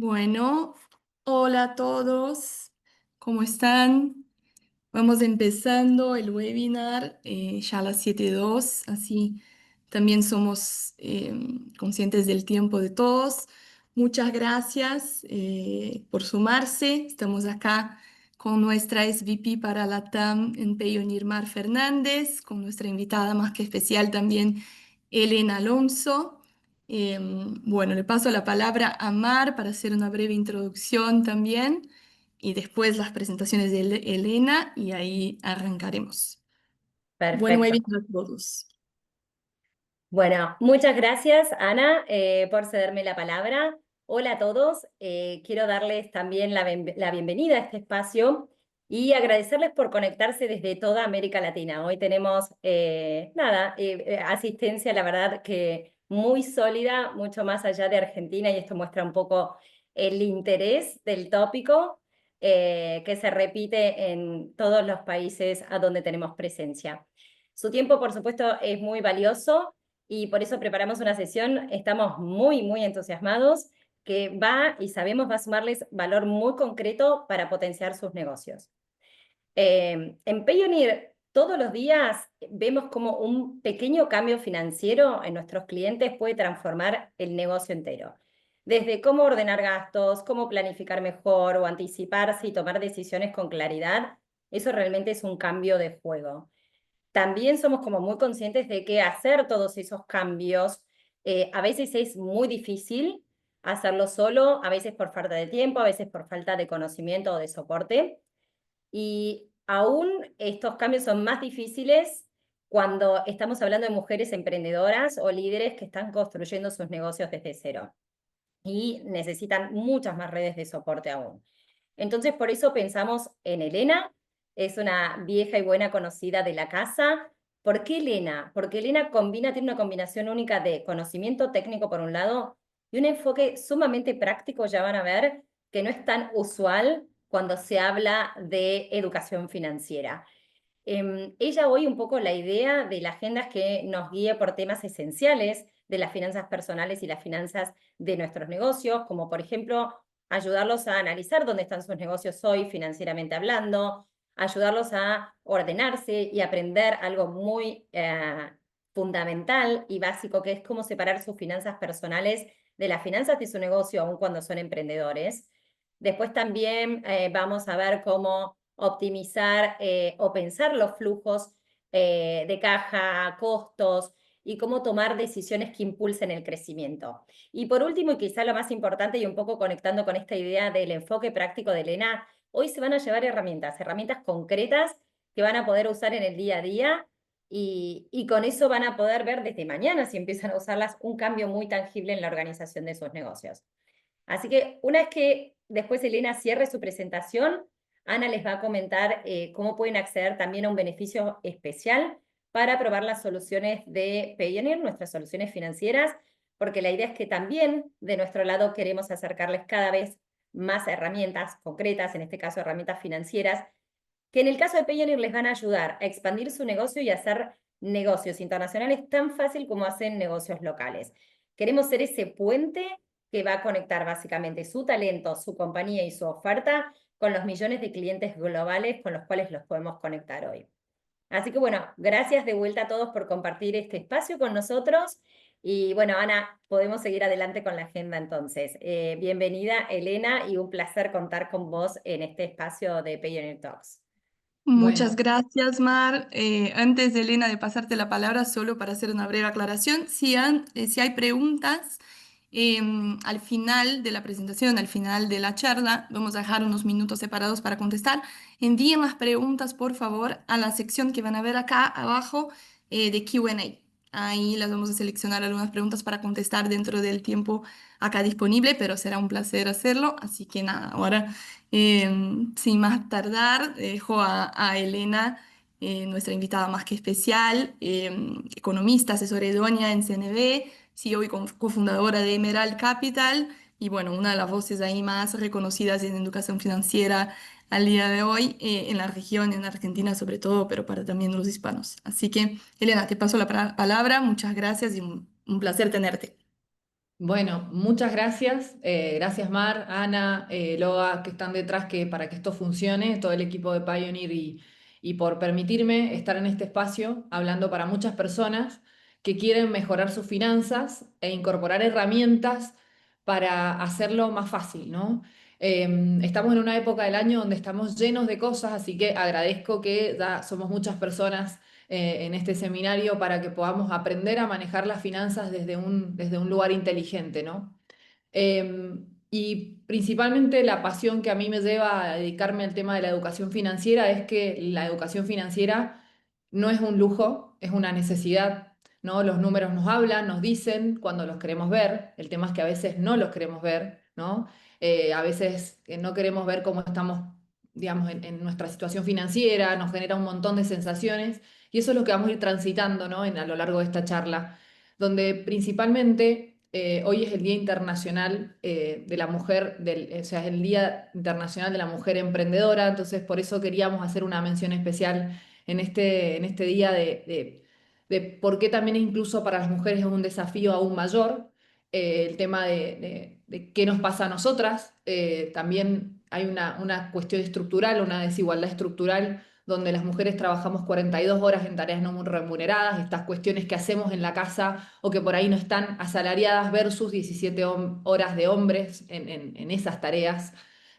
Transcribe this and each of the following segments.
Bueno, hola a todos, ¿cómo están? Vamos empezando el webinar ya a las 7:02, así también somos conscientes del tiempo de todos. Muchas gracias por sumarse. Estamos acá con nuestra SVP para LATAM en Payoneer Mar Fernández, con nuestra invitada más que especial también, Elena Alonso. Bueno, le paso la palabra a Mar para hacer una breve introducción también y después las presentaciones de Elena y ahí arrancaremos. Buen Perfecto. webinar a todos. Bueno, muchas gracias, Ana, por cederme la palabra. Hola a todos. Quiero darles también la bienvenida a este espacio y agradecerles por conectarse desde toda América Latina. Hoy tenemos, asistencia, la verdad que muy sólida, mucho más allá de Argentina, y esto muestra un poco el interés del tópico, que se repite en todos los países a donde tenemos presencia. Su tiempo, por supuesto, es muy valioso y por eso preparamos una sesión. Estamos muy entusiasmados, que va y sabemos va a sumarles valor muy concreto para potenciar sus negocios. En Payoneer todos los días vemos cómo un pequeño cambio financiero en nuestros clientes puede transformar el negocio entero. Desde cómo ordenar gastos, cómo planificar mejor o anticiparse y tomar decisiones con claridad, eso realmente es un cambio de juego. También somos como muy conscientes de que hacer todos esos cambios a veces es muy difícil hacerlo solo, a veces por falta de tiempo, a veces por falta de conocimiento o de soporte. Y aún estos cambios son más difíciles cuando estamos hablando de mujeres emprendedoras o líderes que están construyendo sus negocios desde cero y necesitan muchas más redes de soporte aún. Entonces, por eso pensamos en Elena. Es una vieja y buena conocida de la casa. ¿Por qué Elena? Porque Elena tiene una combinación única de conocimiento técnico por un lado y un enfoque sumamente práctico, ya van a ver, que no es tan usual cuando se habla de educación financiera. Ella hoy un poco la idea de la agenda es que nos guíe por temas esenciales de las finanzas personales y las finanzas de nuestros negocios, como por ejemplo ayudarlos a analizar dónde están sus negocios hoy financieramente hablando, ayudarlos a ordenarse y aprender algo muy fundamental y básico, que es cómo separar sus finanzas personales de las finanzas de su negocio, aun cuando son emprendedores. Después también vamos a ver cómo optimizar o pensar los flujos de caja, costos y cómo tomar decisiones que impulsen el crecimiento. Y por último, y quizá lo más importante, y un poco conectando con esta idea del enfoque práctico de Elena, hoy se van a llevar herramientas concretas que van a poder usar en el día a día y con eso van a poder ver desde mañana, si empiezan a usarlas, un cambio muy tangible en la organización de sus negocios. Así que una vez que después Elena cierre su presentación, Ana les va a comentar cómo pueden acceder también a un beneficio especial para probar las soluciones de Payoneer, nuestras soluciones financieras, porque la idea es que también de nuestro lado queremos acercarles cada vez más herramientas concretas, en este caso herramientas financieras, que en el caso de Payoneer les van a ayudar a expandir su negocio y a hacer negocios internacionales tan fácil como hacen negocios locales. Queremos ser ese puente que va a conectar básicamente su talento, su compañía y su oferta con los millones de clientes globales con los cuales los podemos conectar hoy. Así que bueno, gracias de vuelta a todos por compartir este espacio con nosotros. Y bueno, Ana, podemos seguir adelante con la agenda entonces. Bienvenida, Elena, y un placer contar con vos en este espacio de Payoneer Talks. Muchas Bueno, gracias, Mar. Antes de Elena de pasarte la palabra, solo para hacer una breve aclaración, si hay preguntas al final de la presentación, al final de la charla, vamos a dejar unos minutos separados para contestar. Envíen las preguntas, por favor, a la sección que van a ver acá abajo de Q&A. Ahí las vamos a seleccionar algunas preguntas para contestar dentro del tiempo acá disponible, pero será un placer hacerlo. Así que nada, ahora sin más tardar, dejo a Elena, nuestra invitada más que especial, economista, asesora idónea en CNB, CEO y cofundadora de Emerald Capital, y bueno, una de las voces ahí más reconocidas en educación financiera al día de hoy, en la región, en Argentina sobre todo, pero para también los hispanos. Así que, Elena, te paso la palabra, muchas gracias y un placer tenerte. Bueno, muchas gracias. Gracias Mar, Ana, Loa, que están detrás para que esto funcione, todo el equipo de Pioneer y por permitirme estar en este espacio hablando para muchas personas que quieren mejorar sus finanzas e incorporar herramientas para hacerlo más fácil, ¿no? Estamos en una época del año donde estamos llenos de cosas, así que agradezco que ya somos muchas personas en este seminario para que podamos aprender a manejar las finanzas desde un lugar inteligente, ¿no? Y principalmente la pasión que a mí me lleva a dedicarme al tema de la educación financiera es que la educación financiera no es un lujo, es una necesidad, ¿no? Los números nos hablan, nos dicen cuando los queremos ver, el tema es que a veces no los queremos ver, ¿no? A veces no queremos ver cómo estamos, digamos, en nuestra situación financiera, nos genera un montón de sensaciones y eso es lo que vamos a ir transitando, ¿no? A lo largo de esta charla donde principalmente hoy es el Día Internacional de la Mujer, o sea, es el Día Internacional de la Mujer Emprendedora, entonces por eso queríamos hacer una mención especial en este día de por qué también incluso para las mujeres es un desafío aún mayor, el tema de qué nos pasa a nosotras, también hay una cuestión estructural, una desigualdad estructural donde las mujeres trabajamos 42 horas en tareas no muy remuneradas, estas cuestiones que hacemos en la casa o que por ahí no están asalariadas versus 17 horas de hombres en esas tareas,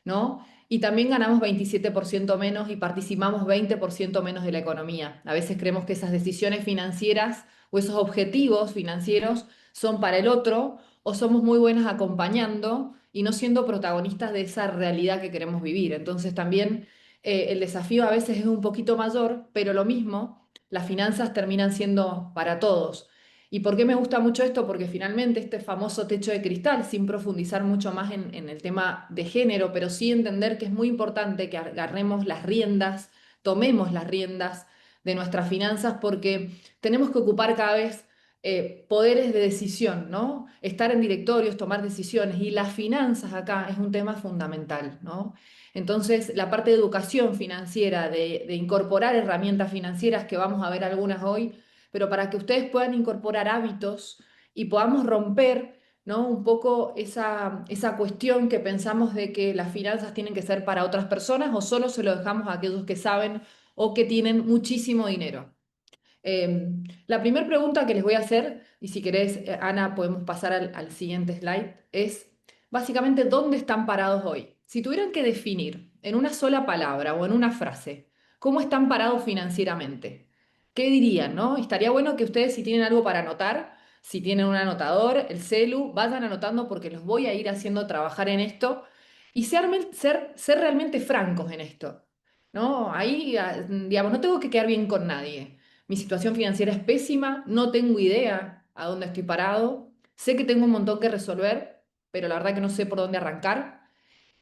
¿no? Y también ganamos 27% menos y participamos 20% menos de la economía. A veces creemos que esas decisiones financieras o esos objetivos financieros son para el otro o somos muy buenas acompañando y no siendo protagonistas de esa realidad que queremos vivir. Entonces también el desafío a veces es un poquito mayor, pero lo mismo, las finanzas terminan siendo para todos. ¿Y por qué me gusta mucho esto? Porque finalmente este famoso techo de cristal, sin profundizar mucho más en el tema de género, pero sí entender que es muy importante que agarremos las riendas, tomemos las riendas de nuestras finanzas, porque tenemos que ocupar cada vez poderes de decisión, ¿no? Estar en directorios, tomar decisiones, y las finanzas acá es un tema fundamental, ¿no? Entonces, la parte de educación financiera, de incorporar herramientas financieras, que vamos a ver algunas hoy, pero para que ustedes puedan incorporar hábitos y podamos romper, ¿no? Un poco esa cuestión que pensamos de que las finanzas tienen que ser para otras personas o solo se lo dejamos a aquellos que saben o que tienen muchísimo dinero. La primera pregunta que les voy a hacer, y si querés, Ana, podemos pasar al siguiente slide, es básicamente dónde están parados hoy. Si tuvieran que definir en una sola palabra o en una frase cómo están parados financieramente, ¿qué dirían, no? Estaría bueno que ustedes, si tienen algo para anotar, si tienen un anotador, el celu, vayan anotando porque los voy a ir haciendo trabajar en esto y ser realmente francos en esto, ¿no? Ahí, digamos, no tengo que quedar bien con nadie. Mi situación financiera es pésima, no tengo idea a dónde estoy parado, sé que tengo un montón que resolver, pero la verdad que no sé por dónde arrancar.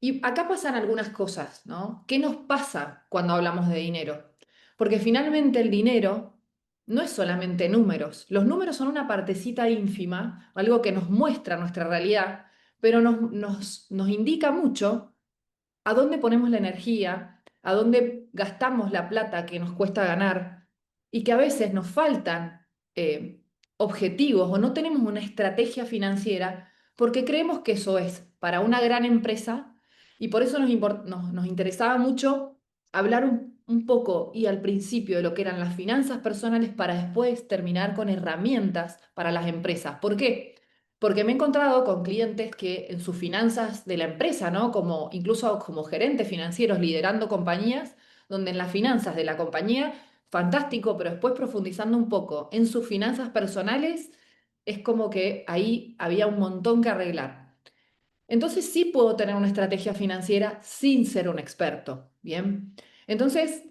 Y acá pasan algunas cosas, ¿no? ¿Qué nos pasa cuando hablamos de dinero? Porque finalmente el dinero no es solamente números. Los números son una partecita ínfima, algo que nos muestra nuestra realidad, pero nos indica mucho a dónde ponemos la energía, a dónde gastamos la plata que nos cuesta ganar y que a veces nos faltan objetivos o no tenemos una estrategia financiera porque creemos que eso es para una gran empresa y por eso nos interesaba mucho hablar un poco y al principio de lo que eran las finanzas personales para después terminar con herramientas para las empresas. ¿Por qué? Porque me he encontrado con clientes que en sus finanzas de la empresa, ¿no? Como, incluso como gerentes financieros liderando compañías, donde en las finanzas de la compañía, fantástico, pero después profundizando un poco en sus finanzas personales, es como que ahí había un montón que arreglar. Entonces sí puedo tener una estrategia financiera sin ser un experto, ¿bien? Entonces,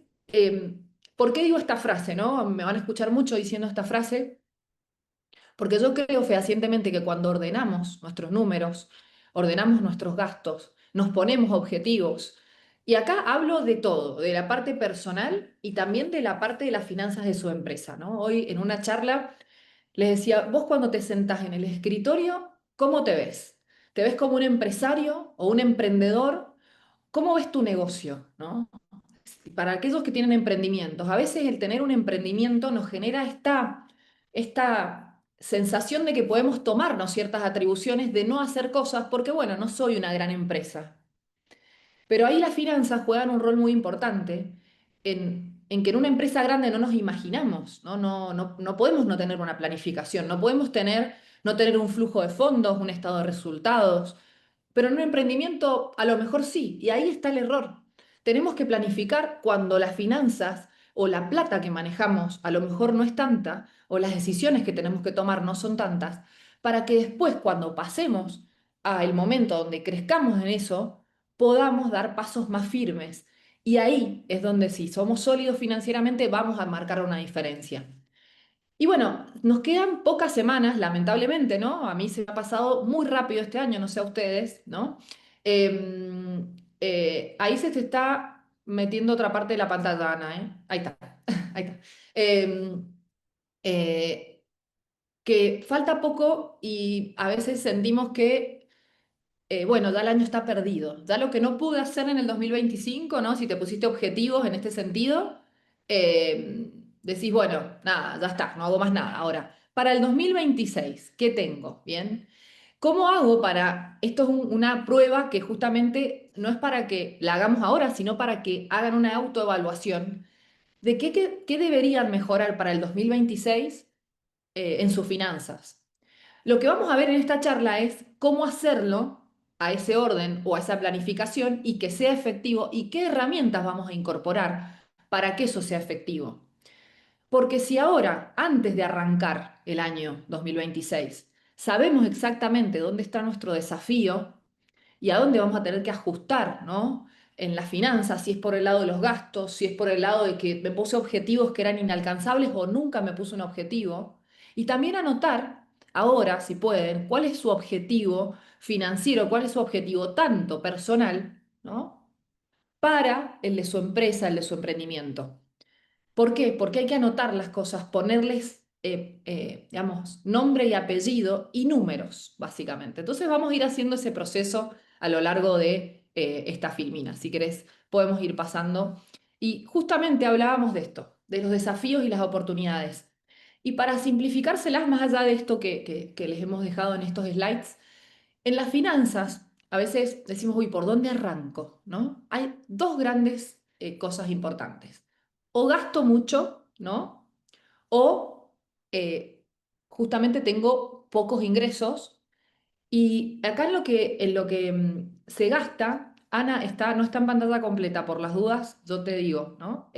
¿por qué digo esta frase, no? Me van a escuchar mucho diciendo esta frase porque yo creo fehacientemente que cuando ordenamos nuestros números, ordenamos nuestros gastos, nos ponemos objetivos, y acá hablo de todo, de la parte personal y también de la parte de las finanzas de su empresa, ¿no? Hoy en una charla les decía, vos cuando te sentás en el escritorio, ¿cómo te ves? ¿Te ves como un empresario o un emprendedor? ¿Cómo ves tu negocio, no? Para aquellos que tienen emprendimientos, a veces el tener un emprendimiento nos genera esta sensación de que podemos tomarnos ciertas atribuciones de no hacer cosas porque, bueno, no soy una gran empresa. Pero ahí las finanzas juegan un rol muy importante en que en una empresa grande no nos imaginamos, ¿no? No podemos no tener una planificación, no podemos no tener un flujo de fondos, un estado de resultados, pero en un emprendimiento a lo mejor sí, y ahí está el error. Tenemos que planificar cuando las finanzas o la plata que manejamos a lo mejor no es tanta, o las decisiones que tenemos que tomar no son tantas, para que después, cuando pasemos al momento donde crezcamos en eso, podamos dar pasos más firmes. Y ahí es donde si somos sólidos financieramente vamos a marcar una diferencia. Y bueno, nos quedan pocas semanas, lamentablemente, ¿no? A mí se me ha pasado muy rápido este año, no sé a ustedes, ¿no? Ahí se te está metiendo otra parte de la pantalla, Ana, ¿eh? Ahí está, ahí está. Em, eh, que falta poco y a veces sentimos que bueno, ya el año está perdido. Ya lo que no pude hacer en el 2025, ¿no? Si te pusiste objetivos en este sentido, decís, bueno, nada, ya está, no hago más nada. Ahora, para el 2026, ¿qué tengo? Bien. ¿Cómo hago para, esto es una prueba que justamente no es para que la hagamos ahora, sino para que hagan una autoevaluación de qué deberían mejorar para el 2026 en sus finanzas? Lo que vamos a ver en esta charla es cómo hacerlo a ese orden o a esa planificación y que sea efectivo y qué herramientas vamos a incorporar para que eso sea efectivo. Porque si ahora, antes de arrancar el año 2026, sabemos exactamente dónde está nuestro desafío y a dónde vamos a tener que ajustar, ¿no? En las finanzas, si es por el lado de los gastos, si es por el lado de que me puse objetivos que eran inalcanzables o nunca me puse un objetivo. Y también anotar ahora, si pueden, cuál es su objetivo financiero, cuál es su objetivo tanto personal, ¿no? Para el de su empresa, el de su emprendimiento. ¿Por qué? Porque hay que anotar las cosas, ponerles, digamos, nombre y apellido y números, básicamente. Entonces vamos a ir haciendo ese proceso a lo largo de esta filmina. Si querés, podemos ir pasando. Y justamente hablábamos de esto, de los desafíos y las oportunidades. Y para simplificárselas, más allá de esto que les hemos dejado en estos slides, en las finanzas a veces decimos, uy, ¿por dónde arranco? ¿No? Hay dos grandes cosas importantes. O gasto mucho, ¿no? O justamente tengo pocos ingresos. Y acá en lo que se gasta, Ana no está en pantalla completa, por las dudas, yo te digo, ¿no?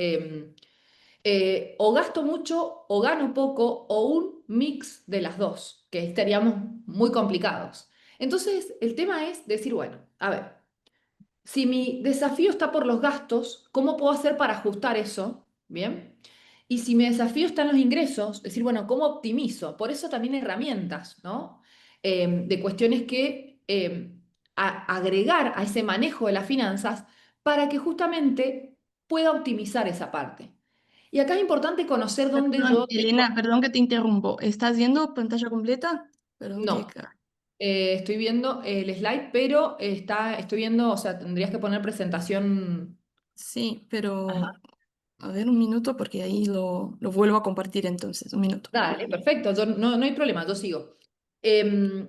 O gasto mucho, o gano poco, o un mix de las dos, que estaríamos muy complicados. Entonces, el tema es decir, bueno, a ver, si mi desafío está por los gastos, ¿cómo puedo hacer para ajustar eso? ¿Bien? Y si mi desafío está en los ingresos, decir, bueno, ¿cómo optimizo? Por eso también herramientas, ¿no? De cuestiones que agregar a ese manejo de las finanzas para que justamente pueda optimizar esa parte. Y acá es importante conocer dónde Perdón, yo Elena, tengo... perdón que te interrumpo. ¿Estás viendo pantalla completa? Perdón que... No, estoy viendo el slide, pero estoy viendo, o sea, tendrías que poner presentación. Sí, pero Ajá. a ver un minuto porque ahí lo vuelvo a compartir entonces. Un minuto. Dale, perfecto, no hay problema, yo sigo. Em,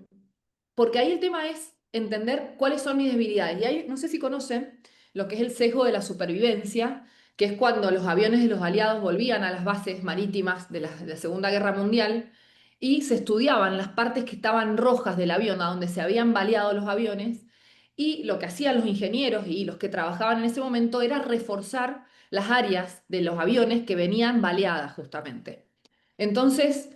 Porque ahí el tema es entender cuáles son mis debilidades. Y ahí no sé si conocen lo que es el sesgo de la supervivencia, que es cuando los aviones de los aliados volvían a las bases marítimas de la Segunda Guerra Mundial y se estudiaban las partes que estaban rojas del avión, a donde se habían baleado los aviones, y lo que hacían los ingenieros y los que trabajaban en ese momento era reforzar las áreas de los aviones que venían baleadas justamente. Entonces,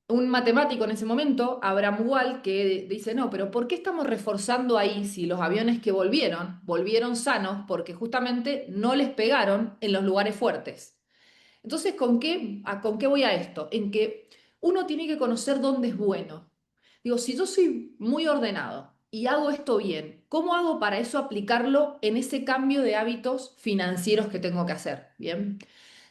un matemático en ese momento, Abraham Wall, que dice, no, pero ¿por qué estamos reforzando ahí si los aviones que volvieron sanos porque justamente no les pegaron en los lugares fuertes? Entonces, ¿con qué voy a esto? En que uno tiene que conocer dónde es bueno. Digo, si yo soy muy ordenado y hago esto bien, ¿cómo hago para eso aplicarlo en ese cambio de hábitos financieros que tengo que hacer? Bien.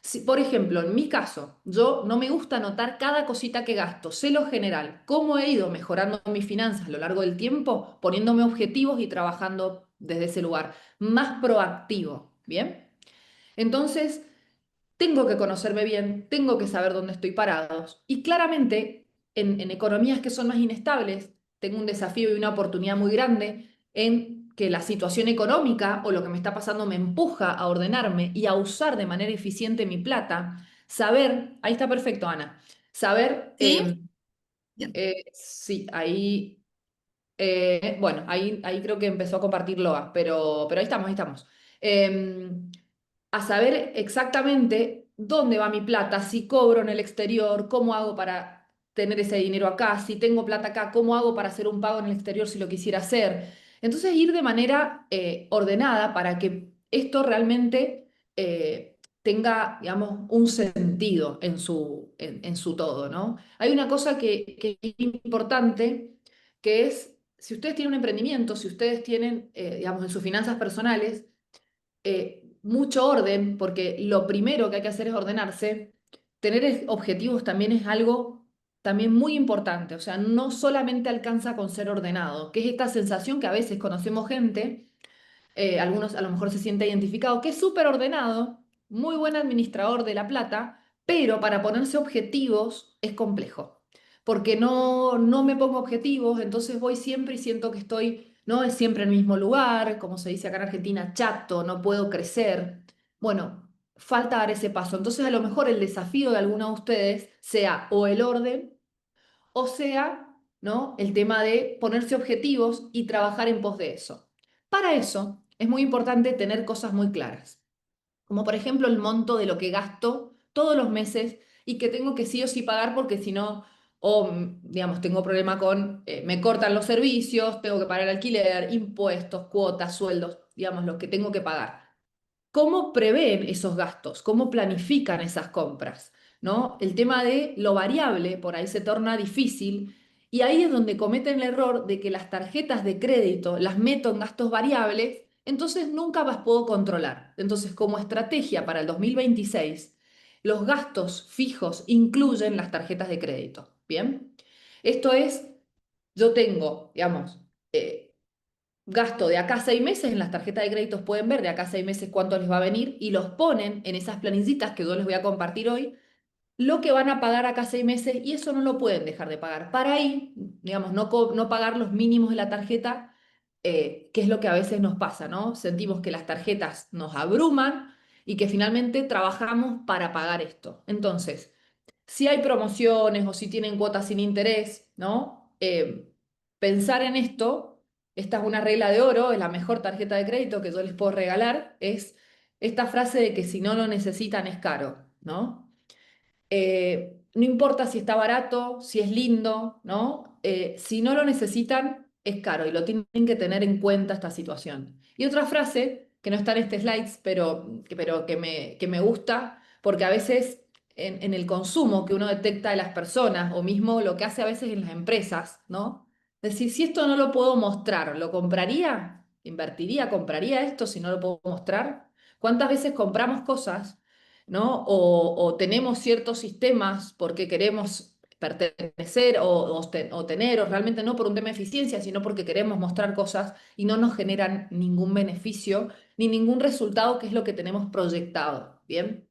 Si, por ejemplo, en mi caso, yo no me gusta anotar cada cosita que gasto, sé lo general, cómo he ido mejorando mis finanzas a lo largo del tiempo, poniéndome objetivos y trabajando desde ese lugar, más proactivo, ¿bien? Entonces, tengo que conocerme bien, tengo que saber dónde estoy parado y claramente en economías que son más inestables, tengo un desafío y una oportunidad muy grande en que la situación económica o lo que me está pasando me empuja a ordenarme y a usar de manera eficiente mi plata. Saber, ahí está perfecto, Ana, saber, ¿Sí? Bien. sí, ahí, bueno, ahí creo que empezó a compartir Loa, pero ahí estamos, ahí estamos. A saber exactamente dónde va mi plata, si cobro en el exterior, cómo hago para tener ese dinero acá, si tengo plata acá, cómo hago para hacer un pago en el exterior si lo quisiera hacer. Entonces ir de manera ordenada para que esto realmente tenga, digamos, un sentido en su todo, ¿no? Hay una cosa que es importante, que es, si ustedes tienen un emprendimiento, si ustedes tienen, digamos, en sus finanzas personales, mucho orden, porque lo primero que hay que hacer es ordenarse. Tener objetivos también es algo también muy importante, o sea, no solamente alcanza con ser ordenado, que es esta sensación que a veces conocemos gente, algunos a lo mejor se siente identificado, que es súper ordenado, muy buen administrador de la plata, pero para ponerse objetivos es complejo, porque no me pongo objetivos, entonces voy siempre y siento que estoy, no es siempre en el mismo lugar, como se dice acá en Argentina, chato, no puedo crecer. Bueno, falta dar ese paso. Entonces a lo mejor el desafío de alguno de ustedes sea o el orden, o sea, ¿no? El tema de ponerse objetivos y trabajar en pos de eso. Para eso es muy importante tener cosas muy claras, como por ejemplo el monto de lo que gasto todos los meses y que tengo que sí o sí pagar porque si no, o digamos, tengo problema con, me cortan los servicios, tengo que pagar alquiler, impuestos, cuotas, sueldos, digamos, los que tengo que pagar. ¿Cómo prevén esos gastos? ¿Cómo planifican esas compras? ¿No? El tema de lo variable por ahí se torna difícil y ahí es donde cometen el error de que las tarjetas de crédito las meto en gastos variables, entonces nunca las puedo controlar. Entonces, como estrategia para el 2026, los gastos fijos incluyen las tarjetas de crédito. ¿Bien? Esto es, yo tengo, digamos, gasto de acá a 6 meses, en las tarjetas de créditos pueden ver de acá a 6 meses cuánto les va a venir y los ponen en esas planillitas que yo les voy a compartir hoy, lo que van a pagar acá a 6 meses y eso no lo pueden dejar de pagar. Para ahí, digamos, no pagar los mínimos de la tarjeta, que es lo que a veces nos pasa, ¿no? Sentimos que las tarjetas nos abruman y que finalmente trabajamos para pagar esto. Entonces, si hay promociones o si tienen cuotas sin interés, ¿no? Pensar en esto, esta es una regla de oro, es la mejor tarjeta de crédito que yo les puedo regalar, es esta frase de que si no lo necesitan es caro, ¿no? No importa si está barato, si es lindo, ¿no? Si no lo necesitan es caro y lo tienen que tener en cuenta esta situación. Y otra frase, que no está en este slides, pero que me gusta, porque a veces en el consumo que uno detecta de las personas, o mismo lo que hace a veces en las empresas, ¿no? Decir, si esto no lo puedo mostrar, ¿lo compraría? ¿Invertiría? ¿Compraría esto si no lo puedo mostrar? ¿Cuántas veces compramos cosas, ¿no? O tenemos ciertos sistemas porque queremos pertenecer o tener, o realmente no por un tema de eficiencia, sino porque queremos mostrar cosas y no nos generan ningún beneficio ni ningún resultado que es lo que tenemos proyectado, ¿bien?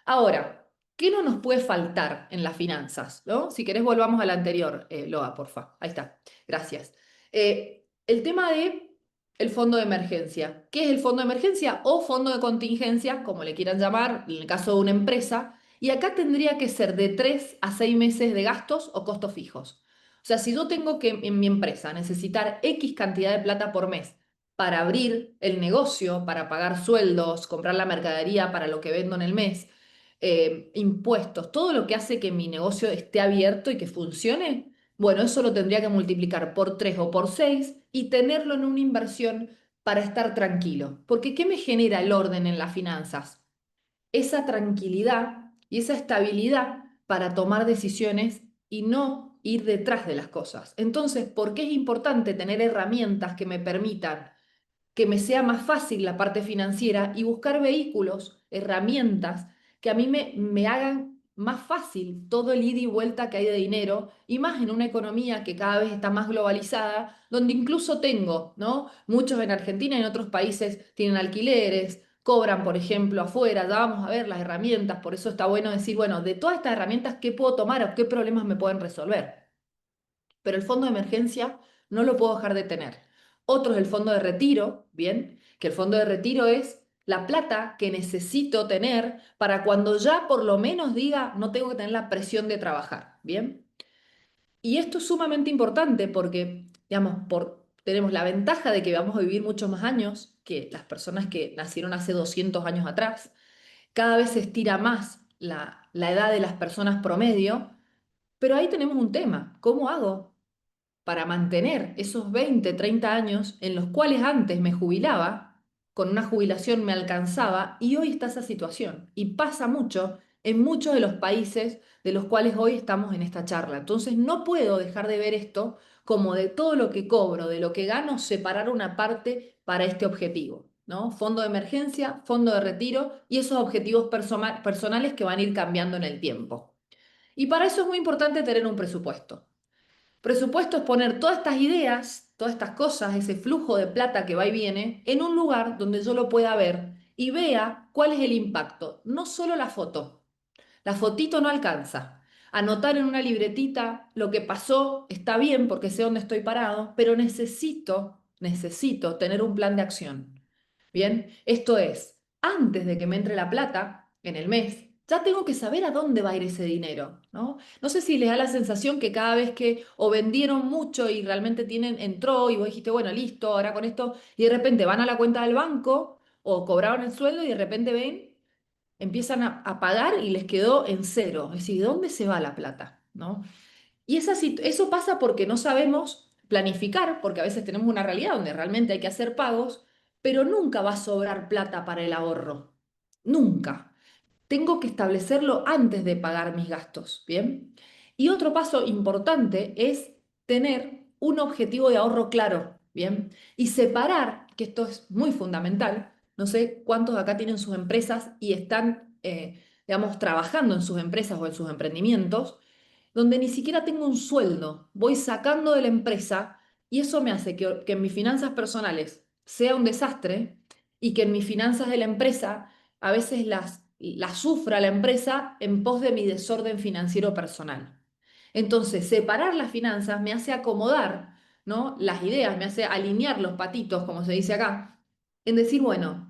Ahora, ¿qué no nos puede faltar en las finanzas? ¿No? Si querés, volvamos a la anterior, Loa, porfa. Ahí está. Gracias. El tema de el fondo de emergencia. ¿Qué es el fondo de emergencia o fondo de contingencia, como le quieran llamar, en el caso de una empresa? Y acá tendría que ser de 3 a 6 meses de gastos o costos fijos. O sea, si yo tengo que en mi empresa necesitar X cantidad de plata por mes para abrir el negocio, para pagar sueldos, comprar la mercadería para lo que vendo en el mes, impuestos, todo lo que hace que mi negocio esté abierto y que funcione, bueno, eso lo tendría que multiplicar por 3 o por 6 y tenerlo en una inversión para estar tranquilo. Porque ¿qué me genera el orden en las finanzas? Esa tranquilidad y esa estabilidad para tomar decisiones y no ir detrás de las cosas. Entonces, ¿por qué es importante tener herramientas que me permitan que me sea más fácil la parte financiera y buscar vehículos, herramientas que a mí me hagan más fácil todo el ida y vuelta que hay de dinero, y más en una economía que cada vez está más globalizada, donde incluso tengo, ¿no? Muchos en Argentina y en otros países tienen alquileres, cobran, por ejemplo, afuera, ya vamos a ver las herramientas, por eso está bueno decir, bueno, de todas estas herramientas, ¿qué puedo tomar o qué problemas me pueden resolver? Pero el fondo de emergencia no lo puedo dejar de tener. Otro es el fondo de retiro, ¿bien? Que el fondo de retiro es la plata que necesito tener para cuando ya por lo menos diga no tengo que tener la presión de trabajar, ¿bien? Y esto es sumamente importante porque, digamos, tenemos la ventaja de que vamos a vivir muchos más años que las personas que nacieron hace 200 años atrás. Cada vez se estira más la edad de las personas promedio, pero ahí tenemos un tema. ¿Cómo hago para mantener esos 20, 30 años en los cuales antes me jubilaba, con una jubilación me alcanzaba y hoy está esa situación? Y pasa mucho en muchos de los países de los cuales hoy estamos en esta charla. Entonces no puedo dejar de ver esto como de todo lo que cobro, de lo que gano, separar una parte para este objetivo, ¿no? Fondo de emergencia, fondo de retiro y esos objetivos personales que van a ir cambiando en el tiempo. Y para eso es muy importante tener un presupuesto. Presupuesto es poner todas estas ideas, todas estas cosas, ese flujo de plata que va y viene, en un lugar donde yo lo pueda ver y vea cuál es el impacto. No solo la foto. La fotito no alcanza. Anotar en una libretita lo que pasó está bien porque sé dónde estoy parado, pero necesito tener un plan de acción. Bien, esto es, antes de que me entre la plata en el mes, ya tengo que saber a dónde va a ir ese dinero, ¿no? No sé si les da la sensación que cada vez que o vendieron mucho y realmente entró y vos dijiste, bueno, listo, ahora con esto, y de repente van a la cuenta del banco o cobraron el sueldo y de repente ven, empiezan a pagar y les quedó en cero. Es decir, ¿dónde se va la plata? ¿No? Y eso pasa porque no sabemos planificar, porque a veces tenemos una realidad donde realmente hay que hacer pagos, pero nunca va a sobrar plata para el ahorro. Nunca. Tengo que establecerlo antes de pagar mis gastos, ¿bien? Y otro paso importante es tener un objetivo de ahorro claro, ¿bien? Y separar, que esto es muy fundamental, no sé cuántos de acá tienen sus empresas y están, digamos, trabajando en sus empresas o en sus emprendimientos, donde ni siquiera tengo un sueldo, voy sacando de la empresa y eso me hace que en mis finanzas personales sea un desastre y que en mis finanzas de la empresa a veces las sufra la empresa en pos de mi desorden financiero personal. Entonces, separar las finanzas me hace acomodar, ¿no?, las ideas, me hace alinear los patitos, como se dice acá, en decir, bueno,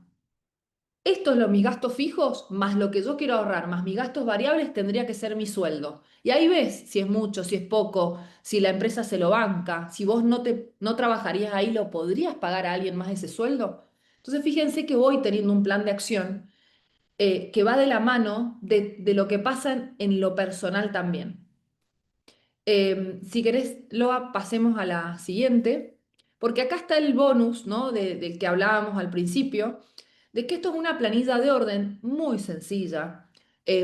esto es mis gastos fijos, más lo que yo quiero ahorrar, más mis gastos variables tendría que ser mi sueldo. Y ahí ves si es mucho, si es poco, si la empresa se lo banca, si vos no trabajarías ahí, ¿lo podrías pagar a alguien más ese sueldo? Entonces fíjense que voy teniendo un plan de acción que va de la mano de lo que pasa en lo personal también. Si querés, Loa, pasemos a la siguiente, porque acá está el bonus, ¿no?, del que hablábamos al principio, de que esto es una planilla de orden muy sencilla,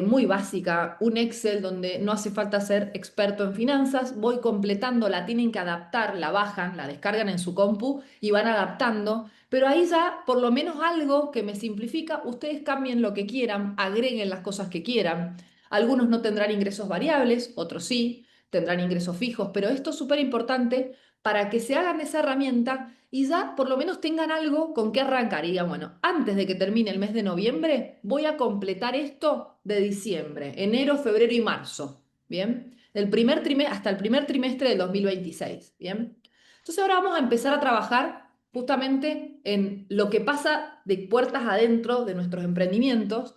muy básica, un Excel donde no hace falta ser experto en finanzas, voy completando, la tienen que adaptar, la bajan, la descargan en su compu y van adaptando, pero ahí ya por lo menos algo que me simplifica, ustedes cambien lo que quieran, agreguen las cosas que quieran. Algunos no tendrán ingresos variables, otros sí, tendrán ingresos fijos, pero esto es súper importante para que se hagan esa herramienta y ya por lo menos tengan algo con qué arrancar. Y digan, bueno, antes de que termine el mes de noviembre, voy a completar esto de diciembre, enero, febrero y marzo, ¿bien? Hasta el primer trimestre del 2026, ¿bien? Entonces ahora vamos a empezar a trabajar justamente en lo que pasa de puertas adentro de nuestros emprendimientos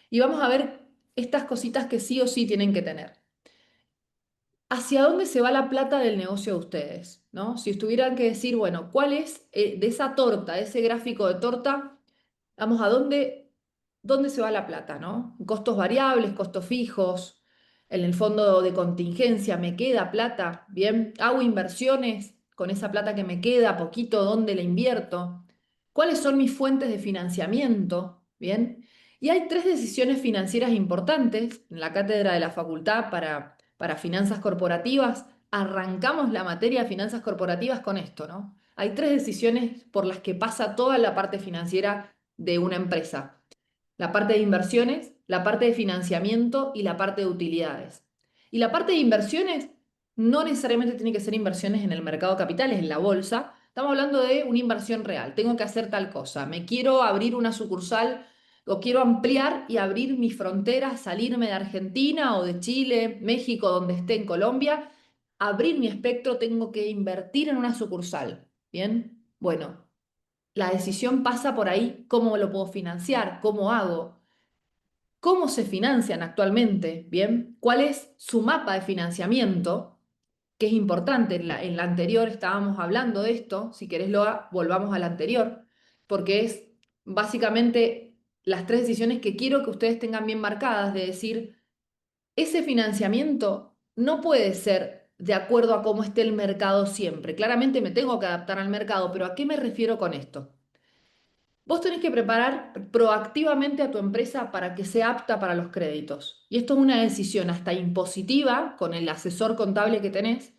y vamos a ver estas cositas que sí o sí tienen que tener. ¿Hacia dónde se va la plata del negocio de ustedes? ¿No? Si tuvieran que decir, bueno, ¿cuál es de esa torta, de ese gráfico de torta, vamos, a dónde se va la plata, ¿no? Costos variables, costos fijos, en el fondo de contingencia, ¿me queda plata? Bien, hago inversiones con esa plata que me queda, poquito, ¿dónde la invierto? ¿Cuáles son mis fuentes de financiamiento? Bien, y hay 3 decisiones financieras importantes en la cátedra de la facultad para finanzas corporativas. Arrancamos la materia de finanzas corporativas con esto, ¿no? Hay 3 decisiones por las que pasa toda la parte financiera de una empresa: la parte de inversiones, la parte de financiamiento y la parte de utilidades. Y la parte de inversiones no necesariamente tiene que ser inversiones en el mercado de capitales, en la bolsa, Estamos hablando de una inversión real. Tengo que hacer tal cosa. Me quiero abrir una sucursal o quiero ampliar y abrir mis fronteras, salirme de Argentina o de Chile, México, donde esté, en Colombia, abrir mi espectro, tengo que invertir en una sucursal. ¿Bien? Bueno, la decisión pasa por ahí. ¿Cómo lo puedo financiar? ¿Cómo hago? ¿Cómo se financian actualmente? ¿Bien? ¿Cuál es su mapa de financiamiento? Que es importante. En la anterior estábamos hablando de esto. Si querés, Loa, volvamos a la anterior, porque es básicamente las tres decisiones que quiero que ustedes tengan bien marcadas, de decir, ese financiamiento no puede ser de acuerdo a cómo esté el mercado siempre. Claramente me tengo que adaptar al mercado, pero ¿a qué me refiero con esto? Vos tenés que preparar proactivamente a tu empresa para que sea apta para los créditos. Y esto es una decisión hasta impositiva con el asesor contable que tenés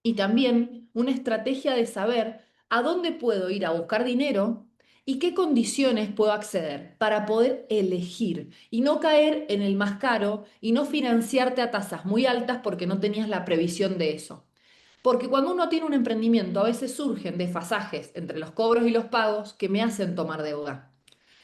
y también una estrategia de saber a dónde puedo ir a buscar dinero y qué condiciones puedo acceder para poder elegir y no caer en el más caro y no financiarte a tasas muy altas porque no tenías la previsión de eso. Porque cuando uno tiene un emprendimiento, a veces surgen desfasajes entre los cobros y los pagos que me hacen tomar deuda.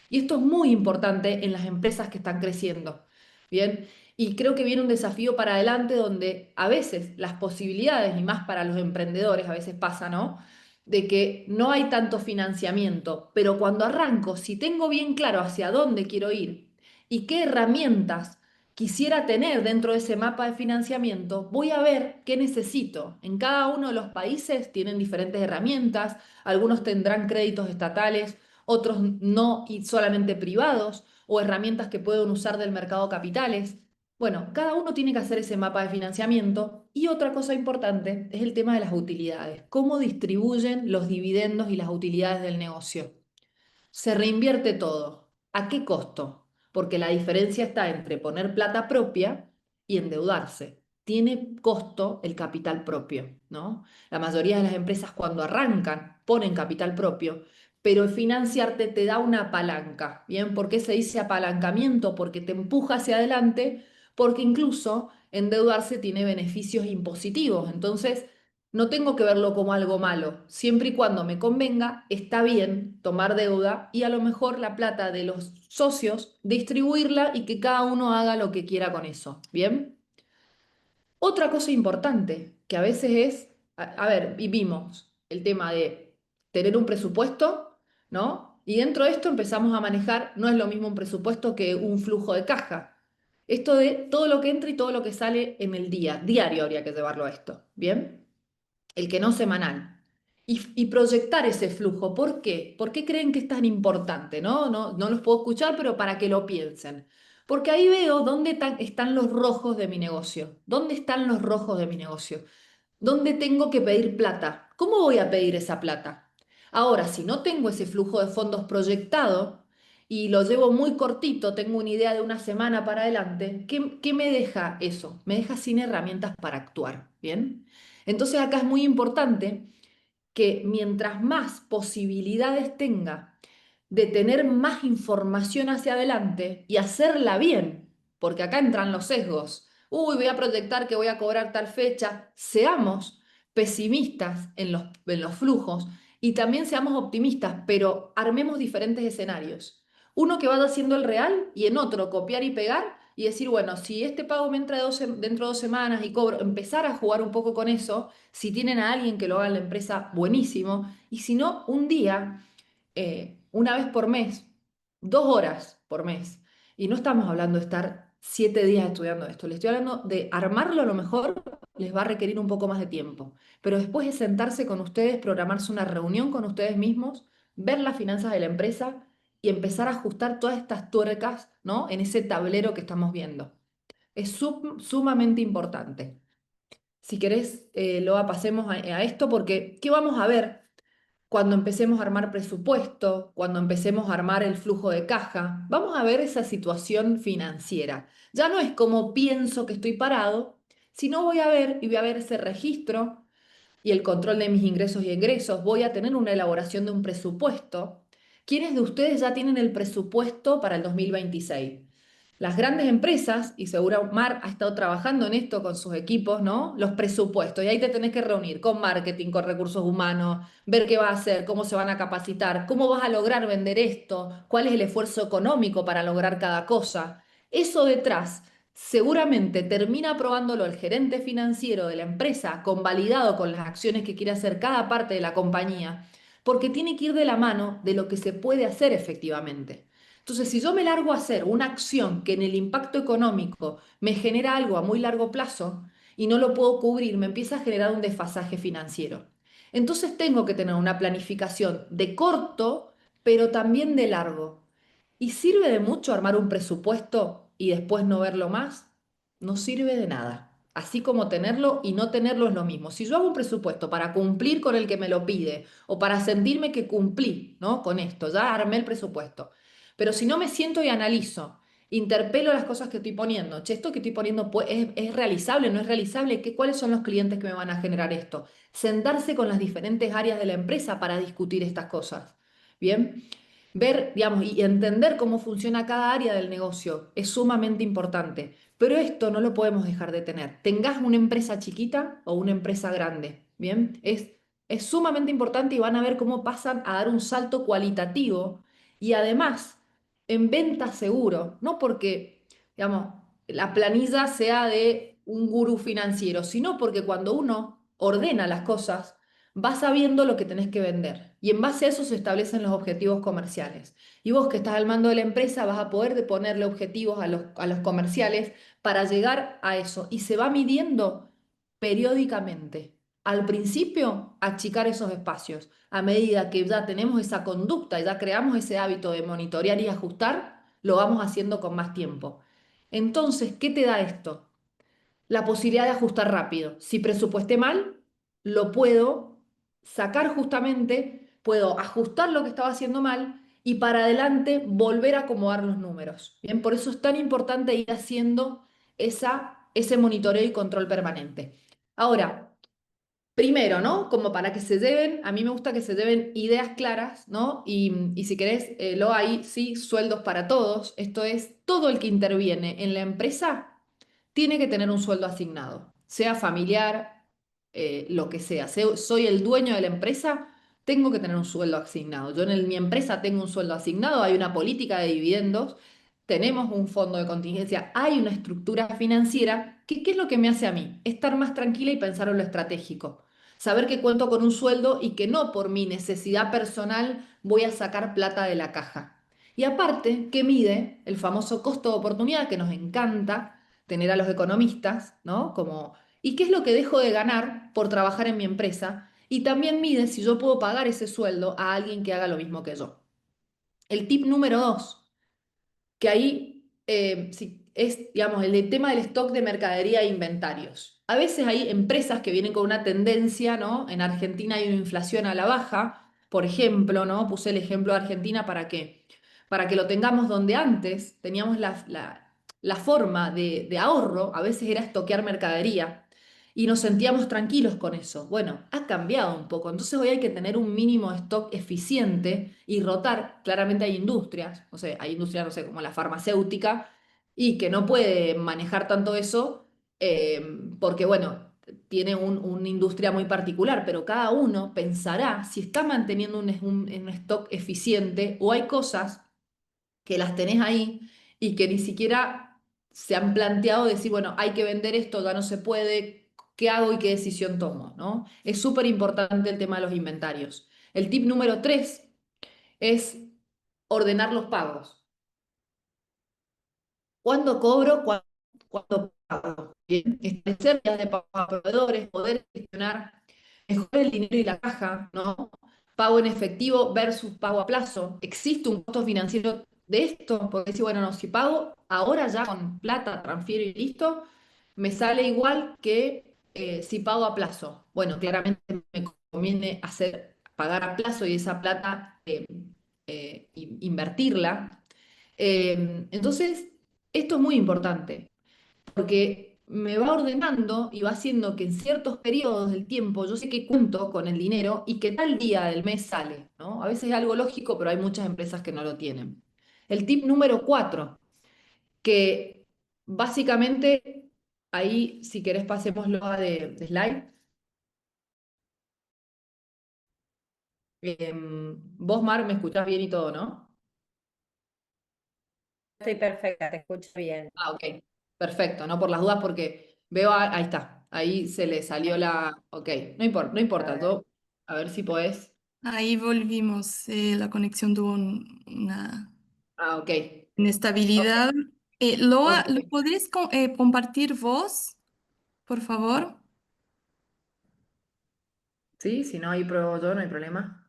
Y esto es muy importante en las empresas que están creciendo. Bien, y creo que viene un desafío para adelante donde a veces las posibilidades, y más para los emprendedores, a veces pasa, ¿no? De que no hay tanto financiamiento, pero cuando arranco, si tengo bien claro hacia dónde quiero ir y qué herramientas quisiera tener dentro de ese mapa de financiamiento, voy a ver qué necesito. En cada uno de los países tienen diferentes herramientas, algunos tendrán créditos estatales, otros no y solamente privados, o herramientas que pueden usar del mercado capitales. Bueno, cada uno tiene que hacer ese mapa de financiamiento y otra cosa importante es el tema de las utilidades. ¿Cómo distribuyen los dividendos y las utilidades del negocio? Se reinvierte todo. ¿A qué costo? Porque la diferencia está entre poner plata propia y endeudarse. Tiene costo el capital propio, ¿no? La mayoría de las empresas cuando arrancan ponen capital propio, pero financiarte te da una palanca, ¿bien? ¿Por qué se dice apalancamiento? Porque te empuja hacia adelante, porque incluso endeudarse tiene beneficios impositivos. Entonces, no tengo que verlo como algo malo. Siempre y cuando me convenga, está bien tomar deuda y a lo mejor la plata de los socios distribuirla y que cada uno haga lo que quiera con eso. ¿Bien? Otra cosa importante que a veces es, a ver, vivimos el tema de tener un presupuesto, ¿no? Y dentro de esto empezamos a manejar, no es lo mismo un presupuesto que un flujo de caja. Esto de todo lo que entra y todo lo que sale en el día, diario habría que llevarlo a esto, ¿bien? El que no semanal. Y proyectar ese flujo. ¿Por qué? ¿Por qué creen que es tan importante? No los puedo escuchar, pero para que lo piensen. Porque ahí veo dónde están los rojos de mi negocio. ¿Dónde están los rojos de mi negocio? ¿Dónde tengo que pedir plata? ¿Cómo voy a pedir esa plata? Ahora, si no tengo ese flujo de fondos proyectado y lo llevo muy cortito, tengo una idea de una semana para adelante, ¿qué me deja eso? Me deja sin herramientas para actuar, ¿bien? Entonces acá es muy importante que mientras más posibilidades tenga de tener más información hacia adelante y hacerla bien, porque acá entran los sesgos. Uy, voy a proyectar que voy a cobrar tal fecha. Seamos pesimistas en los flujos y también seamos optimistas, pero armemos diferentes escenarios. Uno que vaya haciendo el real y en otro copiar y pegar y decir, bueno, si este pago me entra dentro de 2 semanas y cobro, empezar a jugar un poco con eso. Si tienen a alguien que lo haga en la empresa, buenísimo. Y si no, un día, una vez por mes, 2 horas por mes. Y no estamos hablando de estar 7 días estudiando esto. Les estoy hablando de armarlo, a lo mejor les va a requerir un poco más de tiempo. Pero después de sentarse con ustedes, programarse una reunión con ustedes mismos, ver las finanzas de la empresa y empezar a ajustar todas estas tuercas, ¿no? En ese tablero que estamos viendo. Es sumamente importante. Si querés, Loa, pasemos a esto porque ¿qué vamos a ver cuando empecemos a armar presupuesto, cuando empecemos a armar el flujo de caja? Vamos a ver esa situación financiera. Ya no es como pienso que estoy parado, sino voy a ver y voy a ver ese registro y el control de mis ingresos y egresos. Voy a tener una elaboración de un presupuesto. ¿Quiénes de ustedes ya tienen el presupuesto para el 2026? Las grandes empresas, y seguro Mar ha estado trabajando en esto con sus equipos, ¿no? Los presupuestos, y ahí te tenés que reunir con marketing, con recursos humanos, ver qué va a hacer, cómo se van a capacitar, cómo vas a lograr vender esto, cuál es el esfuerzo económico para lograr cada cosa. Eso detrás seguramente termina aprobándolo el gerente financiero de la empresa, convalidado con las acciones que quiere hacer cada parte de la compañía, porque tiene que ir de la mano de lo que se puede hacer efectivamente. Entonces, si yo me largo a hacer una acción que en el impacto económico me genera algo a muy largo plazo y no lo puedo cubrir, me empieza a generar un desfasaje financiero. Entonces tengo que tener una planificación de corto, pero también de largo. ¿Y sirve de mucho armar un presupuesto y después no verlo más? No sirve de nada. Así como tenerlo y no tenerlo es lo mismo. Si yo hago un presupuesto para cumplir con el que me lo pide o para sentirme que cumplí, ¿no? Con esto, ya armé el presupuesto. Pero si no me siento y analizo, interpelo las cosas que estoy poniendo, che, esto que estoy poniendo es realizable, no es realizable, ¿cuáles son los clientes que me van a generar esto? Sentarse con las diferentes áreas de la empresa para discutir estas cosas. Bien, ver, digamos, y entender cómo funciona cada área del negocio es sumamente importante. Pero esto no lo podemos dejar de tener. Tengas una empresa chiquita o una empresa grande. Bien, es sumamente importante y van a ver cómo pasan a dar un salto cualitativo y además en venta seguro, no porque, digamos, la planilla sea de un gurú financiero, sino porque cuando uno ordena las cosas, vas sabiendo lo que tenés que vender y en base a eso se establecen los objetivos comerciales. Y vos que estás al mando de la empresa vas a poder ponerle objetivos a los comerciales para llegar a eso y se va midiendo periódicamente. Al principio, achicar esos espacios. A medida que ya tenemos esa conducta, ya creamos ese hábito de monitorear y ajustar, lo vamos haciendo con más tiempo. Entonces, ¿qué te da esto? La posibilidad de ajustar rápido. Si presupuesté mal, lo puedo sacar justamente, puedo ajustar lo que estaba haciendo mal y para adelante volver a acomodar los números. Bien, por eso es tan importante ir haciendo ese monitoreo y control permanente. Ahora, primero, ¿no? Como para que se lleven, a mí me gusta que se lleven ideas claras, ¿no? Y si querés, lo hay, sí, sueldos para todos. Esto es, todo el que interviene en la empresa tiene que tener un sueldo asignado, sea familiar, lo que sea. Soy el dueño de la empresa, tengo que tener un sueldo asignado. Yo mi empresa tengo un sueldo asignado, hay una política de dividendos, tenemos un fondo de contingencia, hay una estructura financiera. ¿Qué es lo que me hace a mí? Estar más tranquila y pensar en lo estratégico. Saber que cuento con un sueldo y que no por mi necesidad personal voy a sacar plata de la caja. Y aparte, que mide el famoso costo de oportunidad que nos encanta tener a los economistas, ¿no? Como, ¿y qué es lo que dejo de ganar por trabajar en mi empresa? Y también mide si yo puedo pagar ese sueldo a alguien que haga lo mismo que yo. El tip número 2, que ahí es, digamos, el tema del stock de mercadería e inventarios. A veces hay empresas que vienen con una tendencia, ¿no? En Argentina hay una inflación a la baja, por ejemplo, ¿no? Puse el ejemplo de Argentina para que lo tengamos donde antes teníamos la forma de ahorro, a veces era estoquear mercadería y nos sentíamos tranquilos con eso. Bueno, ha cambiado un poco, entonces hoy hay que tener un mínimo de stock eficiente y rotar. Claramente hay industrias, o sea, hay industrias, no sé, como la farmacéutica, y que no puede manejar tanto eso porque, bueno, tiene una industria muy particular, pero cada uno pensará si está manteniendo un stock eficiente o hay cosas que las tenés ahí y que ni siquiera se han planteado decir, bueno, hay que vender esto, ya no se puede, ¿qué hago y qué decisión tomo? ¿No? Es súper importante el tema de los inventarios. El tip número 3 es ordenar los pagos. ¿Cuándo cobro? ¿Cuándo pago? Bien, establecer días de pago a proveedores, poder gestionar mejor el dinero y la caja, ¿no? Pago en efectivo versus pago a plazo. ¿Existe un costo financiero de esto? Porque decir, bueno, no, si pago ahora ya con plata, transfiero y listo, me sale igual que si pago a plazo. Bueno, claramente me conviene pagar a plazo y esa plata invertirla. Entonces, esto es muy importante porque me va ordenando y va haciendo que en ciertos periodos del tiempo yo sé que cuento con el dinero y que tal día del mes sale, ¿no? A veces es algo lógico, pero hay muchas empresas que no lo tienen. El tip número 4 que básicamente, ahí si querés pasémoslo a de slide. Vos, Mar, me escuchás bien y todo, ¿no? Estoy perfecta, te escucho bien. Ah, ok. Perfecto, no por las dudas porque veo, ahí está, ahí se le salió la... Ok, no importa, no A importa, ver. todo, a ver si podés... Ahí volvimos, la conexión tuvo una Ah, ok, ok, inestabilidad. Loa, ¿lo ok. podés compartir vos, por favor? Sí, si no, ahí pruebo yo, no hay problema.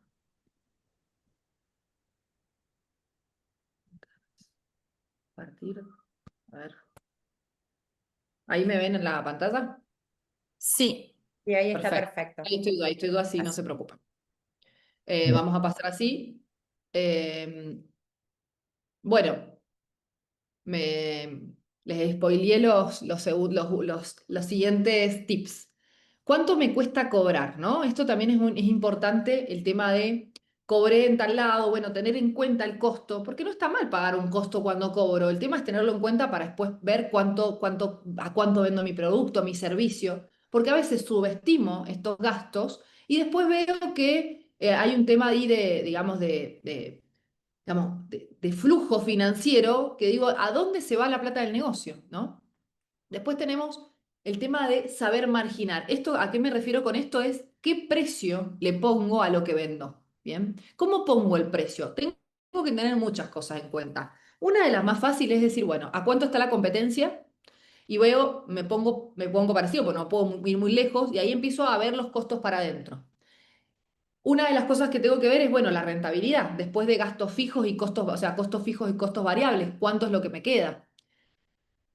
Partir, a ver. ¿Ahí me ven en la pantalla? Sí. Y ahí está Perfecto. perfecto. Ahí estoy yo así, no Así. se preocupen. Vamos a pasar así. Eh, bueno, me, les spoileé los siguientes tips. ¿Cuánto me cuesta cobrar, no? Esto también es importante, el tema de cobré en tal lado, bueno, tener en cuenta el costo, porque no está mal pagar un costo cuando cobro. El tema es tenerlo en cuenta para después ver a cuánto vendo mi producto, mi servicio, porque a veces subestimo estos gastos y después veo que hay un tema ahí de, digamos, de flujo financiero, que digo, ¿a dónde se va la plata del negocio? ¿No? Después tenemos el tema de saber marginar. Esto, ¿a qué me refiero con esto? Es qué precio le pongo a lo que vendo. ¿Bien? ¿Cómo pongo el precio? Tengo que tener muchas cosas en cuenta. Una de las más fáciles es decir, bueno, ¿a cuánto está la competencia? Y luego me pongo parecido, porque no puedo ir muy lejos, y ahí empiezo a ver los costos para adentro. Una de las cosas que tengo que ver es, bueno, la rentabilidad, después de gastos fijos y costos, o sea, costos fijos y costos variables, ¿cuánto es lo que me queda?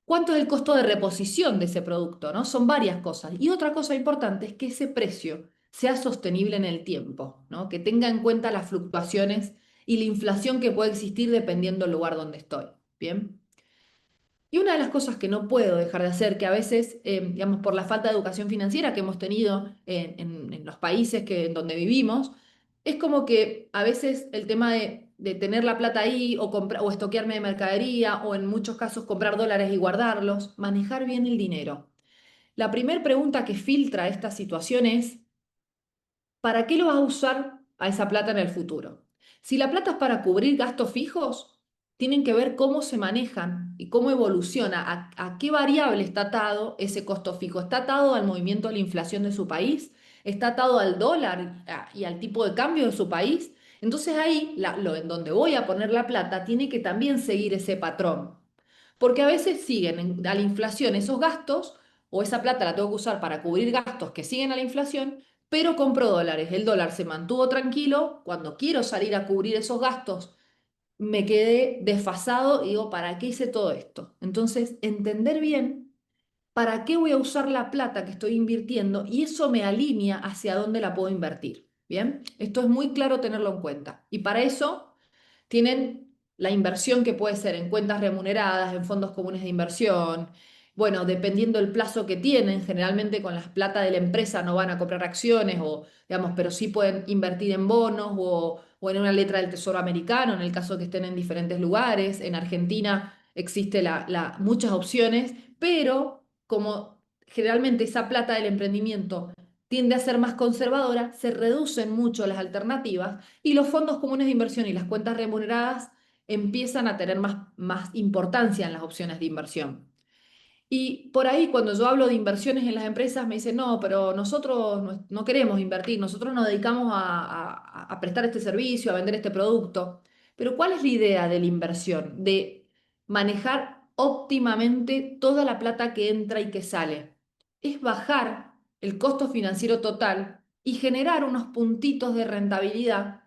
¿Cuánto es el costo de reposición de ese producto, ¿no? Son varias cosas. Y otra cosa importante es que ese precio sea sostenible en el tiempo, ¿no? Que tenga en cuenta las fluctuaciones y la inflación que puede existir dependiendo del lugar donde estoy. ¿Bien? Y una de las cosas que no puedo dejar de hacer, que a veces, digamos, por la falta de educación financiera que hemos tenido en los países en donde vivimos, es como que a veces el tema de tener la plata ahí o estoquearme de mercadería o en muchos casos comprar dólares y guardarlos, manejar bien el dinero. La primera pregunta que filtra esta situación es, ¿para qué lo vas a usar a esa plata en el futuro? Si la plata es para cubrir gastos fijos, tienen que ver cómo se manejan y cómo evoluciona, a qué variable está atado ese costo fijo. ¿Está atado al movimiento de la inflación de su país? ¿Está atado al dólar y al tipo de cambio de su país? Entonces ahí, en donde voy a poner la plata, tiene que también seguir ese patrón. Porque a veces siguen a la inflación esos gastos, o esa plata la tengo que usar para cubrir gastos que siguen a la inflación, pero compro dólares. El dólar se mantuvo tranquilo. Cuando quiero salir a cubrir esos gastos, me quedé desfasado y digo, ¿para qué hice todo esto? Entonces, entender bien para qué voy a usar la plata que estoy invirtiendo y eso me alinea hacia dónde la puedo invertir. ¿Bien? Esto es muy claro tenerlo en cuenta. Y para eso tienen la inversión que puede ser en cuentas remuneradas, en fondos comunes de inversión. Bueno, dependiendo del plazo que tienen, generalmente con la plata de la empresa no van a comprar acciones o, digamos, pero sí pueden invertir en bonos o en una letra del Tesoro americano, en el caso que estén en diferentes lugares. En Argentina existe muchas opciones, pero como generalmente esa plata del emprendimiento tiende a ser más conservadora, se reducen mucho las alternativas y los fondos comunes de inversión y las cuentas remuneradas empiezan a tener más importancia en las opciones de inversión. Y por ahí, cuando yo hablo de inversiones en las empresas, me dicen, no, pero nosotros no queremos invertir, nosotros nos dedicamos a prestar este servicio, a vender este producto. Pero ¿cuál es la idea de la inversión? De manejar óptimamente toda la plata que entra y que sale. Es bajar el costo financiero total y generar unos puntitos de rentabilidad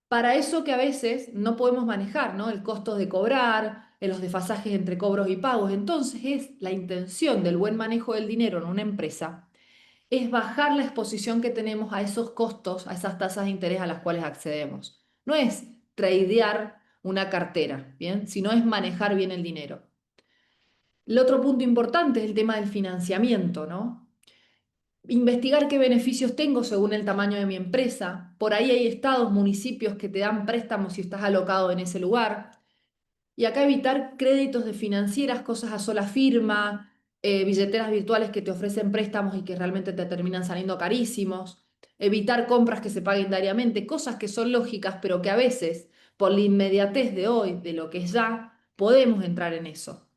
para eso que a veces no podemos manejar, ¿no? El costo de cobrar, los desfasajes entre cobros y pagos. Entonces es la intención del buen manejo del dinero en una empresa, es bajar la exposición que tenemos a esos costos, a esas tasas de interés a las cuales accedemos. No es tradear una cartera, ¿bien? Sino es manejar bien el dinero. El otro punto importante es el tema del financiamiento, ¿no? Investigar qué beneficios tengo según el tamaño de mi empresa. Por ahí hay estados, municipios que te dan préstamos si estás alocado en ese lugar. Y acá evitar créditos de financieras, cosas a sola firma, billeteras virtuales que te ofrecen préstamos y que realmente te terminan saliendo carísimos. Evitar compras que se paguen diariamente, cosas que son lógicas, pero que a veces, por la inmediatez de hoy, de lo que es ya, podemos entrar en eso.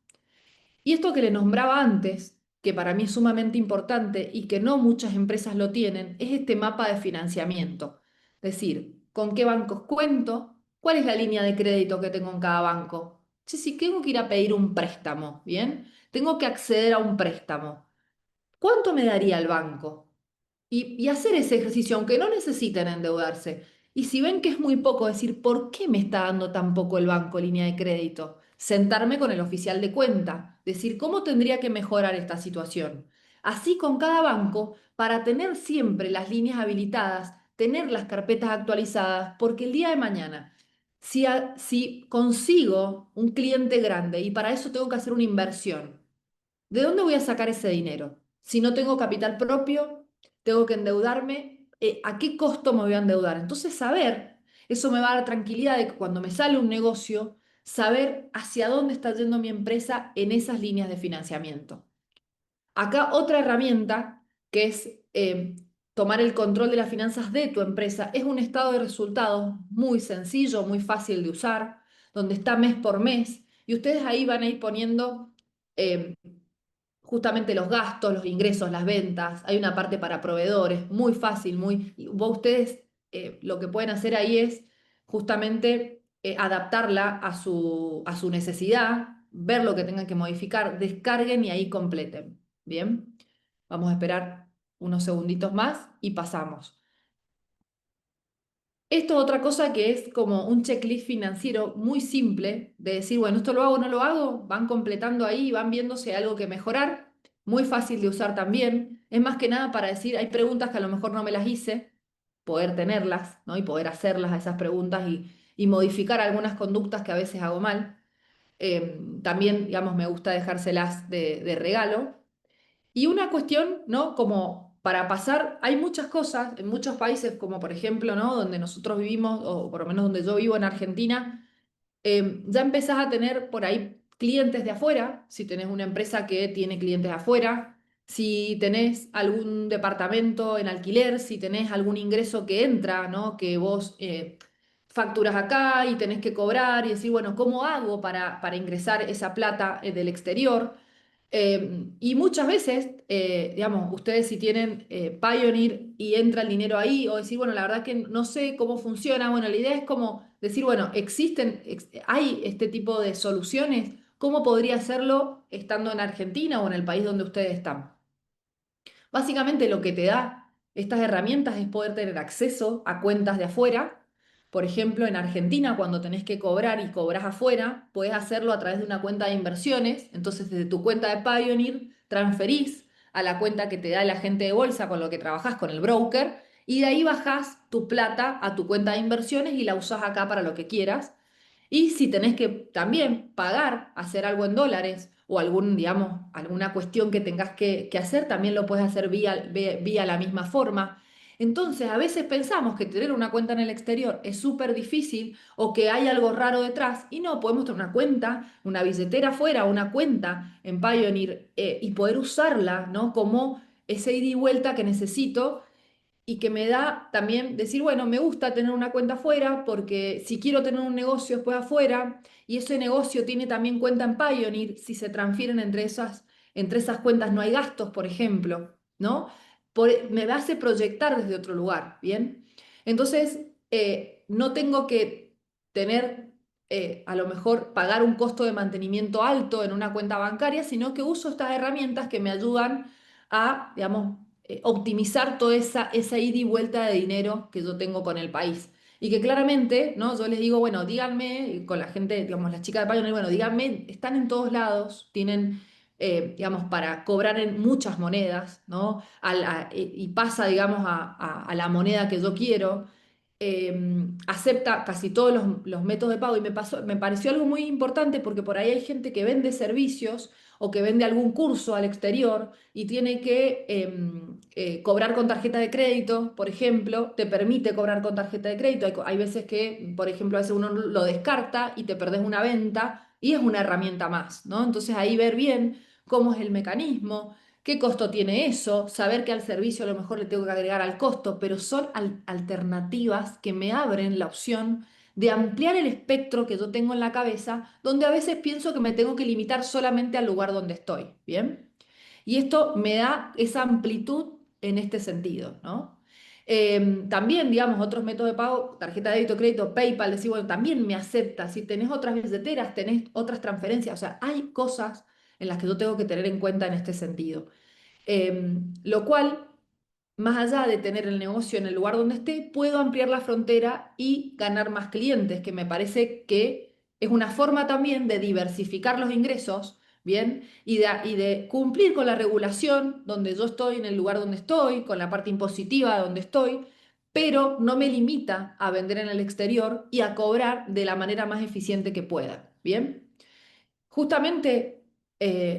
Y esto que le nombraba antes, que para mí es sumamente importante y que no muchas empresas lo tienen, es este mapa de financiamiento. Es decir, con qué bancos cuento, cuál es la línea de crédito que tengo en cada banco. Si tengo que ir a pedir un préstamo, ¿bien? Tengo que acceder a un préstamo. ¿Cuánto me daría el banco? Y hacer ese ejercicio, aunque no necesiten endeudarse. Y si ven que es muy poco, decir, ¿por qué me está dando tan poco el banco línea de crédito? Sentarme con el oficial de cuenta, decir, ¿cómo tendría que mejorar esta situación? Así con cada banco, para tener siempre las líneas habilitadas, tener las carpetas actualizadas, porque el día de mañana, si consigo un cliente grande y para eso tengo que hacer una inversión, ¿de dónde voy a sacar ese dinero? Si no tengo capital propio, tengo que endeudarme, ¿a qué costo me voy a endeudar? Entonces, saber, eso me va a dar tranquilidad de que cuando me sale un negocio, saber hacia dónde está yendo mi empresa en esas líneas de financiamiento. Acá otra herramienta que es tomar el control de las finanzas de tu empresa es un estado de resultados muy sencillo, muy fácil de usar, donde está mes por mes y ustedes ahí van a ir poniendo eh, justamente los gastos, los ingresos, las ventas. Hay una parte para proveedores, muy fácil, ustedes lo que pueden hacer ahí es justamente adaptarla a su necesidad, ver lo que tengan que modificar, descarguen y ahí completen. Bien, vamos a esperar unos segunditos más y pasamos. Esto es otra cosa que es como un checklist financiero muy simple de decir, bueno, esto lo hago o no lo hago, van completando ahí y van viendo si hay algo que mejorar, muy fácil de usar también. Es más que nada para decir, hay preguntas que a lo mejor no me las hice, poder tenerlas, ¿no? Y poder hacerlas a esas preguntas y modificar algunas conductas que a veces hago mal. También, digamos, me gusta dejárselas de regalo. Y una cuestión, ¿no? Como para pasar, hay muchas cosas en muchos países, como por ejemplo, ¿no? Donde nosotros vivimos, o por lo menos donde yo vivo en Argentina, ya empezás a tener por ahí clientes de afuera, si tenés una empresa que tiene clientes de afuera, si tenés algún departamento en alquiler, si tenés algún ingreso que entra, ¿no? Que vos facturas acá y tenés que cobrar y decir, bueno, ¿cómo hago para ingresar esa plata del exterior? Y muchas veces, digamos, ustedes si tienen Pioneer y entra el dinero ahí, o decir, bueno, la verdad que no sé cómo funciona, bueno, la idea es como decir, bueno, hay este tipo de soluciones, ¿cómo podría hacerlo estando en Argentina o en el país donde ustedes están? Básicamente lo que te da estas herramientas es poder tener acceso a cuentas de afuera. Por ejemplo, en Argentina, cuando tenés que cobrar y cobras afuera, puedes hacerlo a través de una cuenta de inversiones. Entonces, desde tu cuenta de Pioneer, transferís a la cuenta que te da el agente de bolsa con lo que trabajás con el broker y de ahí bajás tu plata a tu cuenta de inversiones y la usás acá para lo que quieras. Y si tenés que también pagar, hacer algo en dólares o algún, digamos, alguna cuestión que tengas que hacer, también lo puedes hacer vía la misma forma. Entonces, a veces pensamos que tener una cuenta en el exterior es súper difícil o que hay algo raro detrás y no, podemos tener una cuenta, una billetera afuera, una cuenta en Pioneer y poder usarla, ¿no? Como ese ida y vuelta que necesito y que me da también decir, bueno, me gusta tener una cuenta afuera porque si quiero tener un negocio después afuera y ese negocio tiene también cuenta en Pioneer, si se transfieren entre esas cuentas no hay gastos, por ejemplo, ¿no? Me hace proyectar desde otro lugar, ¿bien? Entonces, no tengo que tener, a lo mejor, pagar un costo de mantenimiento alto en una cuenta bancaria, sino que uso estas herramientas que me ayudan a, digamos, optimizar toda esa ida y vuelta de dinero que yo tengo con el país. Y que claramente, ¿no? Yo les digo, bueno, díganme, con la gente, digamos, las chicas de Pioneer, bueno, díganme, están en todos lados, tienen, digamos, para cobrar en muchas monedas, ¿no? Y pasa, digamos, a la moneda que yo quiero. Acepta casi todos los métodos de pago y me pareció algo muy importante porque por ahí hay gente que vende servicios o que vende algún curso al exterior y tiene que cobrar con tarjeta de crédito, por ejemplo, te permite cobrar con tarjeta de crédito. Hay veces que, por ejemplo, a veces uno lo descarta y te perdés una venta y es una herramienta más, ¿no? Entonces ahí ver bien cómo es el mecanismo, qué costo tiene eso, saber que al servicio a lo mejor le tengo que agregar al costo, pero son alternativas que me abren la opción de ampliar el espectro que yo tengo en la cabeza, donde a veces pienso que me tengo que limitar solamente al lugar donde estoy, ¿bien? Y esto me da esa amplitud en este sentido, ¿no? También, digamos, otros métodos de pago, tarjeta de débito, crédito, PayPal, decir, bueno, también me acepta. Si tenés otras billeteras, tenés otras transferencias, o sea, hay cosas en las que yo tengo que tener en cuenta en este sentido. Lo cual, más allá de tener el negocio en el lugar donde esté, puedo ampliar la frontera y ganar más clientes, que me parece que es una forma también de diversificar los ingresos, ¿bien? Y de cumplir con la regulación donde yo estoy, en el lugar donde estoy, con la parte impositiva donde estoy, pero no me limita a vender en el exterior y a cobrar de la manera más eficiente que pueda, ¿bien? Justamente,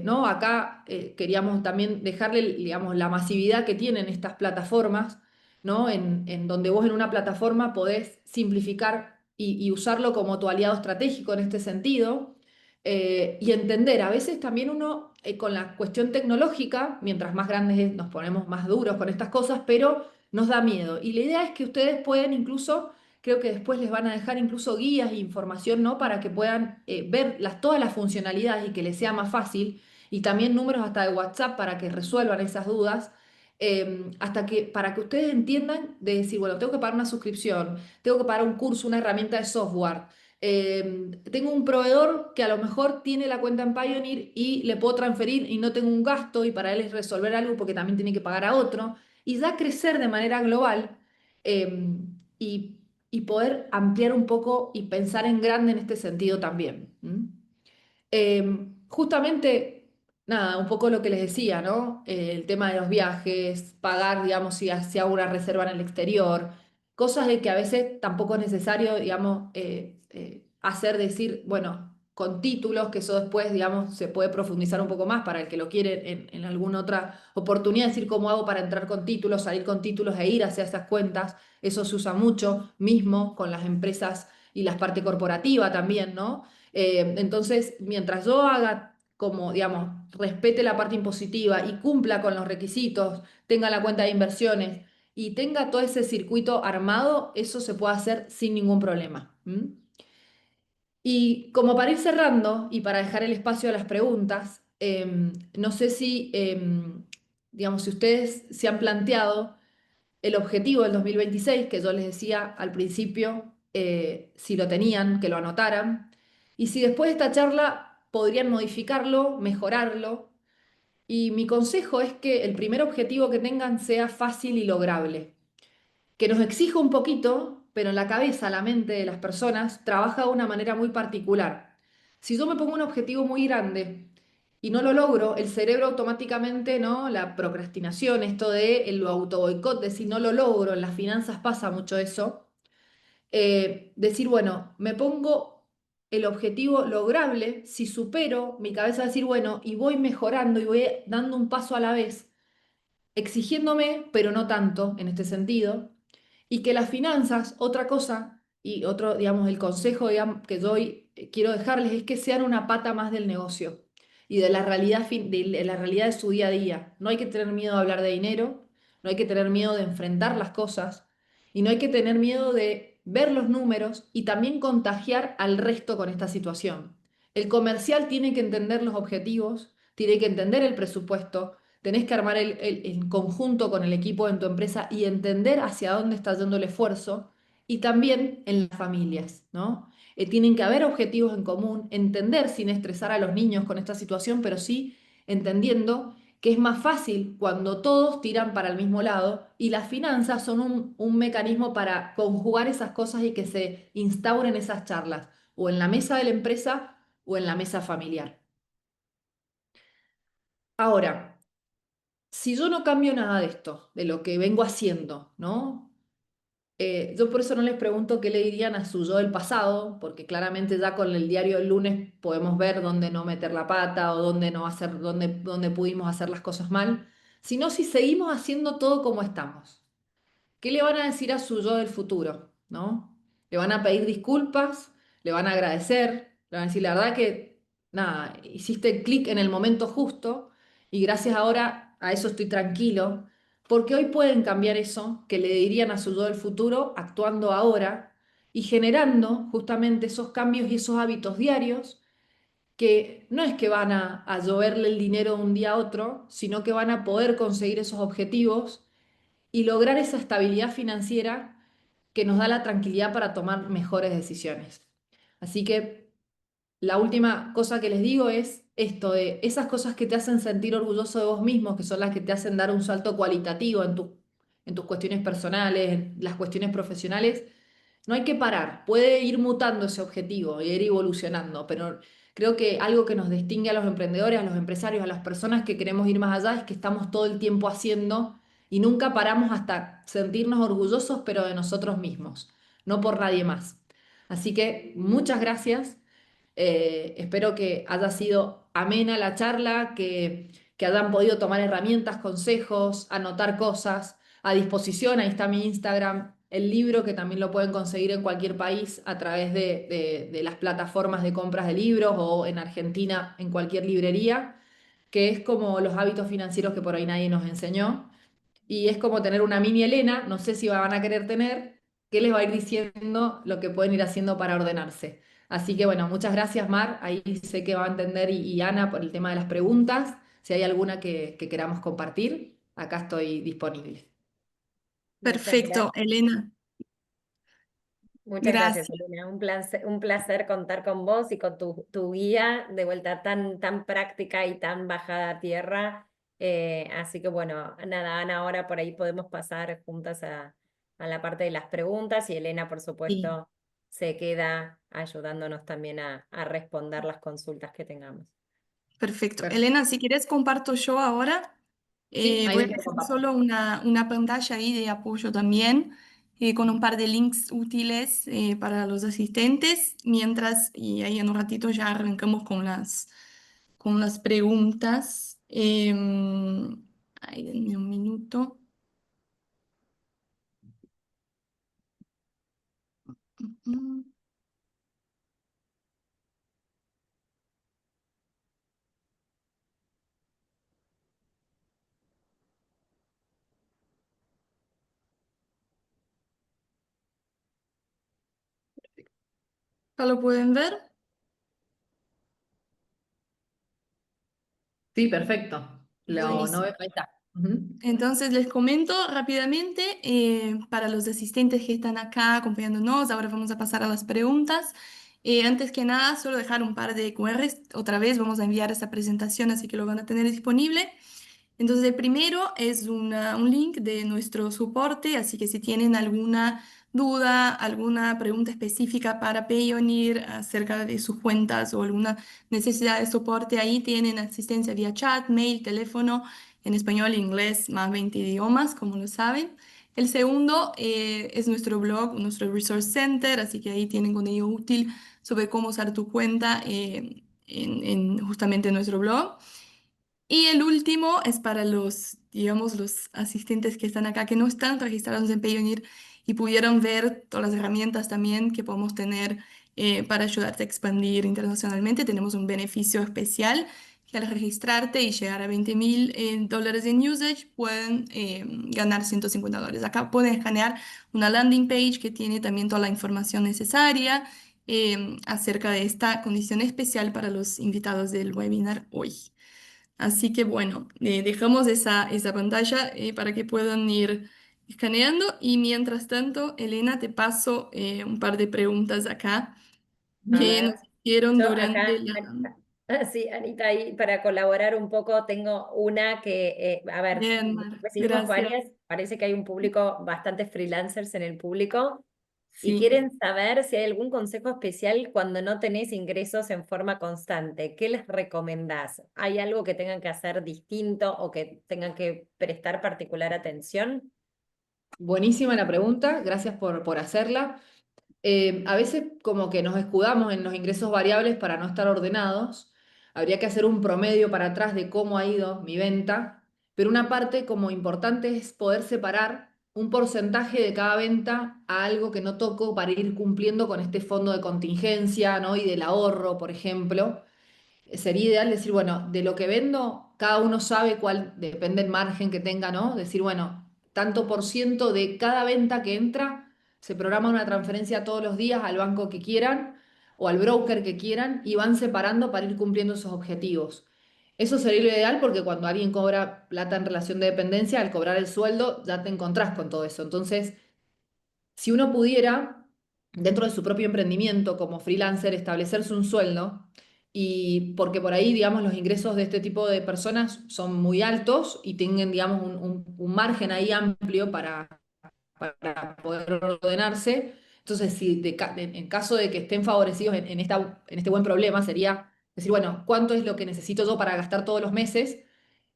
¿no? Acá queríamos también dejarle, digamos, la masividad que tienen estas plataformas, ¿no? En donde vos en una plataforma podés simplificar y usarlo como tu aliado estratégico en este sentido, y entender, a veces también uno con la cuestión tecnológica, mientras más grandes nos ponemos más duros con estas cosas, pero nos da miedo. Y la idea es que ustedes pueden incluso, creo que después les van a dejar incluso guías e información, ¿no? Para que puedan ver todas las funcionalidades y que les sea más fácil. Y también números hasta de WhatsApp para que resuelvan esas dudas. Para que ustedes entiendan de decir, bueno, tengo que pagar una suscripción, tengo que pagar un curso, una herramienta de software. Tengo un proveedor que a lo mejor tiene la cuenta en Pioneer y le puedo transferir y no tengo un gasto y para él es resolver algo porque también tiene que pagar a otro. Y ya crecer de manera global. eh, y y poder ampliar un poco y pensar en grande en este sentido también. Justamente, nada, un poco lo que les decía, ¿no? El tema de los viajes, pagar, digamos, si hago una reserva en el exterior, cosas de que a veces tampoco es necesario, digamos, hacer, decir, bueno, con títulos, que eso después, digamos, se puede profundizar un poco más para el que lo quiere en alguna otra oportunidad, decir cómo hago para entrar con títulos, salir con títulos e ir hacia esas cuentas. Eso se usa mucho, mismo con las empresas y la parte corporativa también, ¿no? Entonces, mientras yo haga como, digamos, respete la parte impositiva y cumpla con los requisitos, tenga la cuenta de inversiones y tenga todo ese circuito armado, eso se puede hacer sin ningún problema. Y como para ir cerrando y para dejar el espacio a las preguntas, no sé si, digamos, si ustedes se han planteado el objetivo del 2026, que yo les decía al principio, si lo tenían, que lo anotaran, y si después de esta charla podrían modificarlo, mejorarlo. Y mi consejo es que el primer objetivo que tengan sea fácil y lograble, que nos exija un poquito, pero en la cabeza, la mente de las personas trabaja de una manera muy particular. Si yo me pongo un objetivo muy grande y no lo logro, el cerebro automáticamente, ¿no? La procrastinación, esto de el autoboicot, de si no lo logro, en las finanzas pasa mucho eso. Decir, bueno, me pongo el objetivo lograble, si supero, mi cabeza va a decir, bueno, y voy mejorando y voy dando un paso a la vez, exigiéndome, pero no tanto en este sentido, y que las finanzas, otra cosa, y otro, digamos, el consejo digamos, que yo hoy quiero dejarles es que sean una pata más del negocio y de la realidad, de la realidad de su día a día. No hay que tener miedo de hablar de dinero, no hay que tener miedo de enfrentar las cosas y no hay que tener miedo de ver los números y también contagiar al resto con esta situación. El comercial tiene que entender los objetivos, tiene que entender el presupuesto, tenés que armar el conjunto con el equipo en tu empresa y entender hacia dónde está yendo el esfuerzo y también en las familias, ¿no? Tienen que haber objetivos en común, entender sin estresar a los niños con esta situación, pero sí entendiendo que es más fácil cuando todos tiran para el mismo lado y las finanzas son un mecanismo para conjugar esas cosas y que se instauren esas charlas, o en la mesa de la empresa o en la mesa familiar. Ahora, si yo no cambio nada de esto, de lo que vengo haciendo, ¿no? Yo por eso no les pregunto qué le dirían a su yo del pasado, porque claramente ya con el diario del lunes podemos ver dónde no meter la pata o dónde no hacer, dónde pudimos hacer las cosas mal, sino si seguimos haciendo todo como estamos. ¿Qué le van a decir a su yo del futuro? ¿No? ¿Le van a pedir disculpas? ¿Le van a agradecer? ¿Le van a decir la verdad que nada, hiciste clic en el momento justo y gracias ahora a eso estoy tranquilo, porque hoy pueden cambiar eso que le dirían a su yo del futuro actuando ahora y generando justamente esos cambios y esos hábitos diarios que no es que van a lloverle el dinero de un día a otro, sino que van a poder conseguir esos objetivos y lograr esa estabilidad financiera que nos da la tranquilidad para tomar mejores decisiones. Así que la última cosa que les digo es esto de esas cosas que te hacen sentir orgulloso de vos mismo, que son las que te hacen dar un salto cualitativo en tus cuestiones personales, en las cuestiones profesionales. No hay que parar, puede ir mutando ese objetivo y ir evolucionando, pero creo que algo que nos distingue a los emprendedores, a los empresarios, a las personas que queremos ir más allá es que estamos todo el tiempo haciendo y nunca paramos hasta sentirnos orgullosos, pero de nosotros mismos, no por nadie más. Así que muchas gracias. Espero que haya sido amena la charla, que hayan podido tomar herramientas, consejos, anotar cosas a disposición. Ahí está mi Instagram, el libro que también lo pueden conseguir en cualquier país a través de las plataformas de compras de libros o en Argentina en cualquier librería, que es como los hábitos financieros que por ahí nadie nos enseñó. Y es como tener una mini Elena, no sé si van a querer tener, que les va a ir diciendo lo que pueden ir haciendo para ordenarse. Así que bueno, muchas gracias Mar, ahí sé que va a entender y Ana por el tema de las preguntas. Si hay alguna que queramos compartir, acá estoy disponible. Muchas Perfecto, gracias. Elena. Muchas gracias, Gracias. Elena. Un placer contar con vos y con tu guía de vuelta tan práctica y tan bajada a tierra. Así que bueno, nada, Ana, ahora por ahí podemos pasar juntas a la parte de las preguntas y Elena, por Sí, supuesto, se queda ayudándonos también a responder las consultas que tengamos. perfecto. Perfecto. Elena, si quieres comparto yo ahora. Sí, ahí Voy a les dejar comparto. solo una pantalla ahí de apoyo también, con un par de links útiles para los asistentes, mientras, y ahí en un ratito ya arrancamos con las preguntas. Ahí denme un minuto. Mm, ¿Ya lo pueden ver? Sí, perfecto. No Buenísimo. veo, ahí está. Ujú. Entonces les comento rápidamente para los asistentes que están acá acompañándonos, ahora vamos a pasar a las preguntas. Antes que nada, solo dejar un par de QRs. Otra vez vamos a enviar esta presentación, así que lo van a tener disponible. Entonces, el primero es un link de nuestro soporte, así que si tienen alguna duda, alguna pregunta específica para Payoneer acerca de sus cuentas o alguna necesidad de soporte, ahí tienen asistencia vía chat, mail, teléfono, en español, inglés, más 20 idiomas, como lo saben. El segundo es nuestro blog, nuestro Resource Center, así que ahí tienen contenido útil sobre cómo usar tu cuenta en justamente nuestro blog. Y el último es para los, digamos, los asistentes que están acá, que no están registrados en Payoneer y pudieron ver todas las herramientas también que podemos tener para ayudarte a expandir internacionalmente. Tenemos un beneficio especial que al registrarte y llegar a 20.000 dólares en usage pueden ganar $150. Acá pueden escanear una landing page que tiene también toda la información necesaria acerca de esta condición especial para los invitados del webinar hoy. Así que bueno, dejamos esa pantalla para que puedan ir escaneando y mientras tanto, Elena, te paso un par de preguntas acá A que nos ver, hicieron yo durante acá, la... sí, Anita, ahí para colaborar un poco, tengo una que, a ver, Bien, Mar, recibimos gracias. varias, parece que hay un público, bastantes freelancers en el público, y Sí. quieren saber si hay algún consejo especial cuando no tenés ingresos en forma constante. ¿Qué les recomendás? ¿Hay algo que tengan que hacer distinto o que tengan que prestar particular atención? Buenísima la pregunta, gracias por hacerla. A veces como que nos escudamos en los ingresos variables para no estar ordenados. Habría que hacer un promedio para atrás de cómo ha ido mi venta, pero una parte como importante es poder separar un porcentaje de cada venta a algo que no toco para ir cumpliendo con este fondo de contingencia, ¿no? Y del ahorro, por ejemplo. sería ideal decir, bueno, de lo que vendo, cada uno sabe cuál, depende del margen que tenga, ¿no? Decir, bueno, tanto por ciento de cada venta que entra, se programa una transferencia todos los días al banco que quieran o al broker que quieran y van separando para ir cumpliendo esos objetivos. Eso sería lo ideal porque cuando alguien cobra plata en relación de dependencia, al cobrar el sueldo ya te encontrás con todo eso. Entonces, si uno pudiera, dentro de su propio emprendimiento como freelancer, establecerse un sueldo, y porque por ahí, digamos, los ingresos de este tipo de personas son muy altos y tienen, digamos, un margen ahí amplio para poder ordenarse. Entonces, si en caso de que estén favorecidos en este buen problema, sería decir, bueno, ¿cuánto es lo que necesito yo para gastar todos los meses,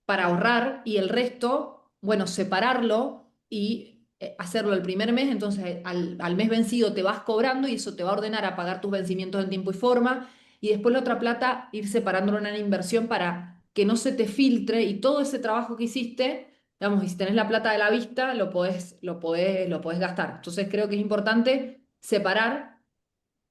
para ahorrar y el resto, bueno, separarlo y hacerlo el primer mes? Entonces al mes vencido te vas cobrando y eso te va a ordenar a pagar tus vencimientos en tiempo y forma, y después la otra plata ir separándolo en una inversión para que no se te filtre y todo ese trabajo que hiciste, digamos, y si tenés la plata de la vista, lo podés gastar. Entonces creo que es importante separar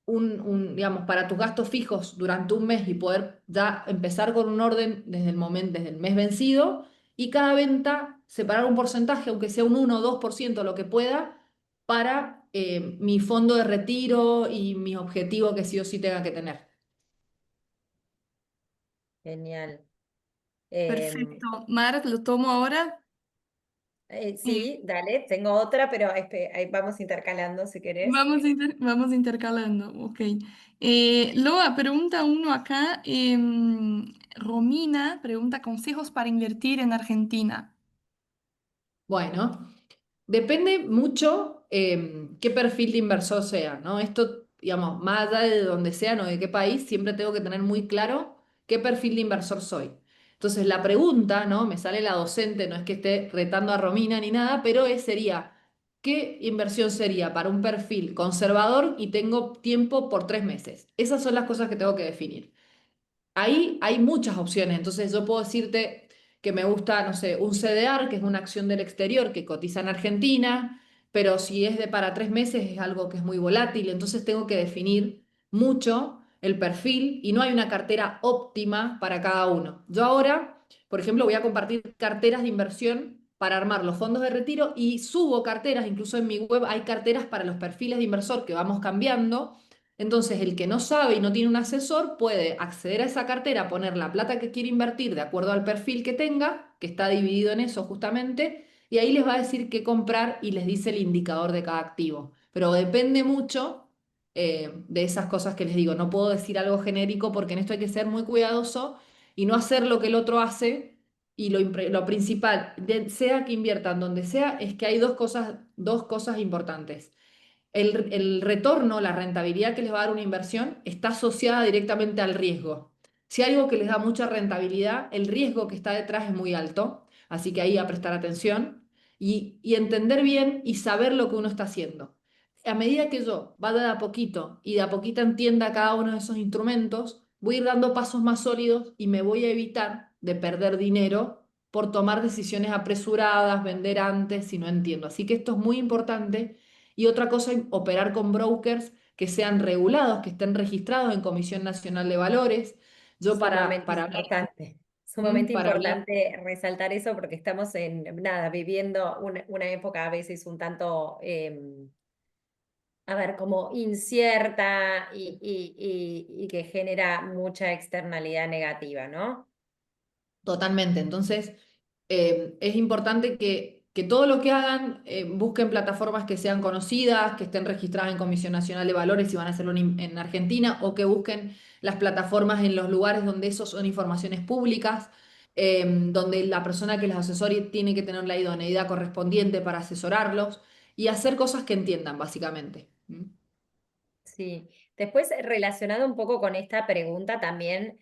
digamos, para tus gastos fijos durante un mes y poder ya empezar con un orden desde el mes vencido, y cada venta separar un porcentaje, aunque sea un 1 o 2% lo que pueda, para mi fondo de retiro y mi objetivo que sí o sí tenga que tener. Genial. Em, Perfecto. Mar, lo tomo ahora. Eh, sí, dale, tengo otra, pero ahí vamos intercalando si querés. vamos intercalando, ok. Loa, pregunta uno acá. Romina pregunta consejos para invertir en Argentina. Bueno, depende mucho qué perfil de inversor sea, ¿no? Esto, digamos, más allá de donde sea, no de qué país, siempre tengo que tener muy claro qué perfil de inversor soy. Entonces, la pregunta, ¿no? Me sale la docente, no es que esté retando a Romina ni nada, pero sería, ¿qué inversión sería para un perfil conservador y tengo tiempo por 3 meses? Esas son las cosas que tengo que definir. Ahí hay muchas opciones, entonces yo puedo decirte que me gusta, no sé, un CDR, que es una acción del exterior que cotiza en Argentina, pero si es de para 3 meses es algo que es muy volátil, entonces tengo que definir mucho el perfil y no hay una cartera óptima para cada uno. Yo ahora, por ejemplo, voy a compartir carteras de inversión para armar los fondos de retiro y subo carteras, incluso en mi web hay carteras para los perfiles de inversor que vamos cambiando. Entonces, el que no sabe y no tiene un asesor puede acceder a esa cartera, poner la plata que quiere invertir de acuerdo al perfil que tenga, que está dividido en eso justamente, y ahí les va a decir qué comprar y les dice el indicador de cada activo. Pero depende mucho de esas cosas que les digo. No puedo decir algo genérico porque en esto hay que ser muy cuidadoso y no hacer lo que el otro hace. Y lo principal, sea que inviertan donde sea, es que hay dos cosas importantes. El retorno, la rentabilidad que les va a dar una inversión está asociada directamente al riesgo. Si hay algo que les da mucha rentabilidad, el riesgo que está detrás es muy alto, así que ahí a prestar atención y entender bien y saber lo que uno está haciendo. A medida que yo vaya de a poquito y de a poquito entienda cada uno de esos instrumentos, voy a ir dando pasos más sólidos y me voy a evitar de perder dinero por tomar decisiones apresuradas, vender antes si no entiendo. Así que esto es muy importante. Y otra cosa, operar con brokers que sean regulados, que estén registrados en Comisión Nacional de Valores. Yo Sumamente para hablar, importante. Sumamente para hablar. importante resaltar eso porque estamos nada, viviendo una época a veces un tanto, a ver, como incierta y que genera mucha externalidad negativa, ¿no? Totalmente. Entonces, es importante que todo lo que hagan, busquen plataformas que sean conocidas, que estén registradas en Comisión Nacional de Valores si van a hacerlo en Argentina, o que busquen las plataformas en los lugares donde eso son informaciones públicas, donde la persona que les asesore tiene que tener la idoneidad correspondiente para asesorarlos y hacer cosas que entiendan, básicamente. ¿Mm? Sí, después relacionado un poco con esta pregunta también,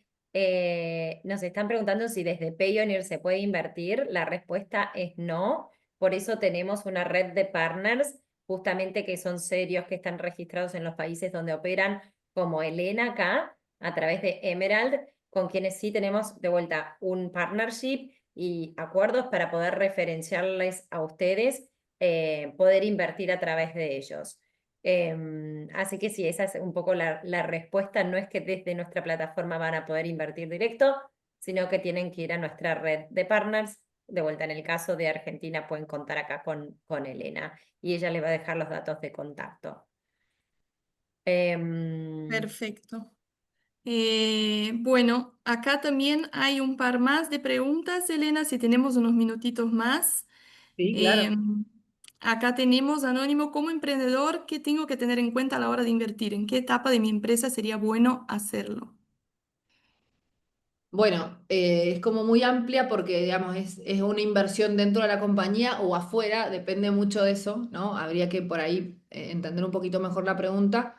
nos están preguntando si desde Payoneer se puede invertir. La respuesta es no, por eso tenemos una red de partners, justamente que son serios, que están registrados en los países donde operan, como Elena acá, a través de Emerald, con quienes sí tenemos de vuelta un partnership y acuerdos para poder referenciarles a ustedes, poder invertir a través de ellos. Así que sí, esa es un poco la respuesta. No es que desde nuestra plataforma van a poder invertir directo, sino que tienen que ir a nuestra red de partners. De vuelta, en el caso de Argentina, pueden contar acá con Elena y ella les va a dejar los datos de contacto. Em, Perfecto. Bueno, acá también hay un par más de preguntas, Elena, si tenemos unos minutitos más. Sí, claro. Em, Acá tenemos Anónimo, como emprendedor, ¿qué tengo que tener en cuenta a la hora de invertir? ¿En qué etapa de mi empresa sería bueno hacerlo? Bueno, es como muy amplia porque, digamos, es una inversión dentro de la compañía o afuera, depende mucho de eso, ¿no? Habría que por ahí entender un poquito mejor la pregunta,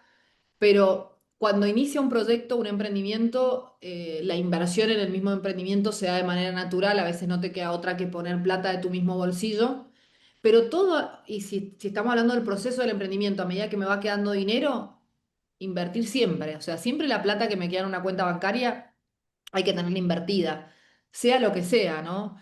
pero cuando inicia un proyecto, un emprendimiento, la inversión en el mismo emprendimiento se da de manera natural, a veces no te queda otra que poner plata de tu mismo bolsillo, pero todo, y si estamos hablando del proceso del emprendimiento, a medida que me va quedando dinero, invertir siempre, o sea, siempre la plata que me queda en una cuenta bancaria hay que tenerla invertida, sea lo que sea, ¿no?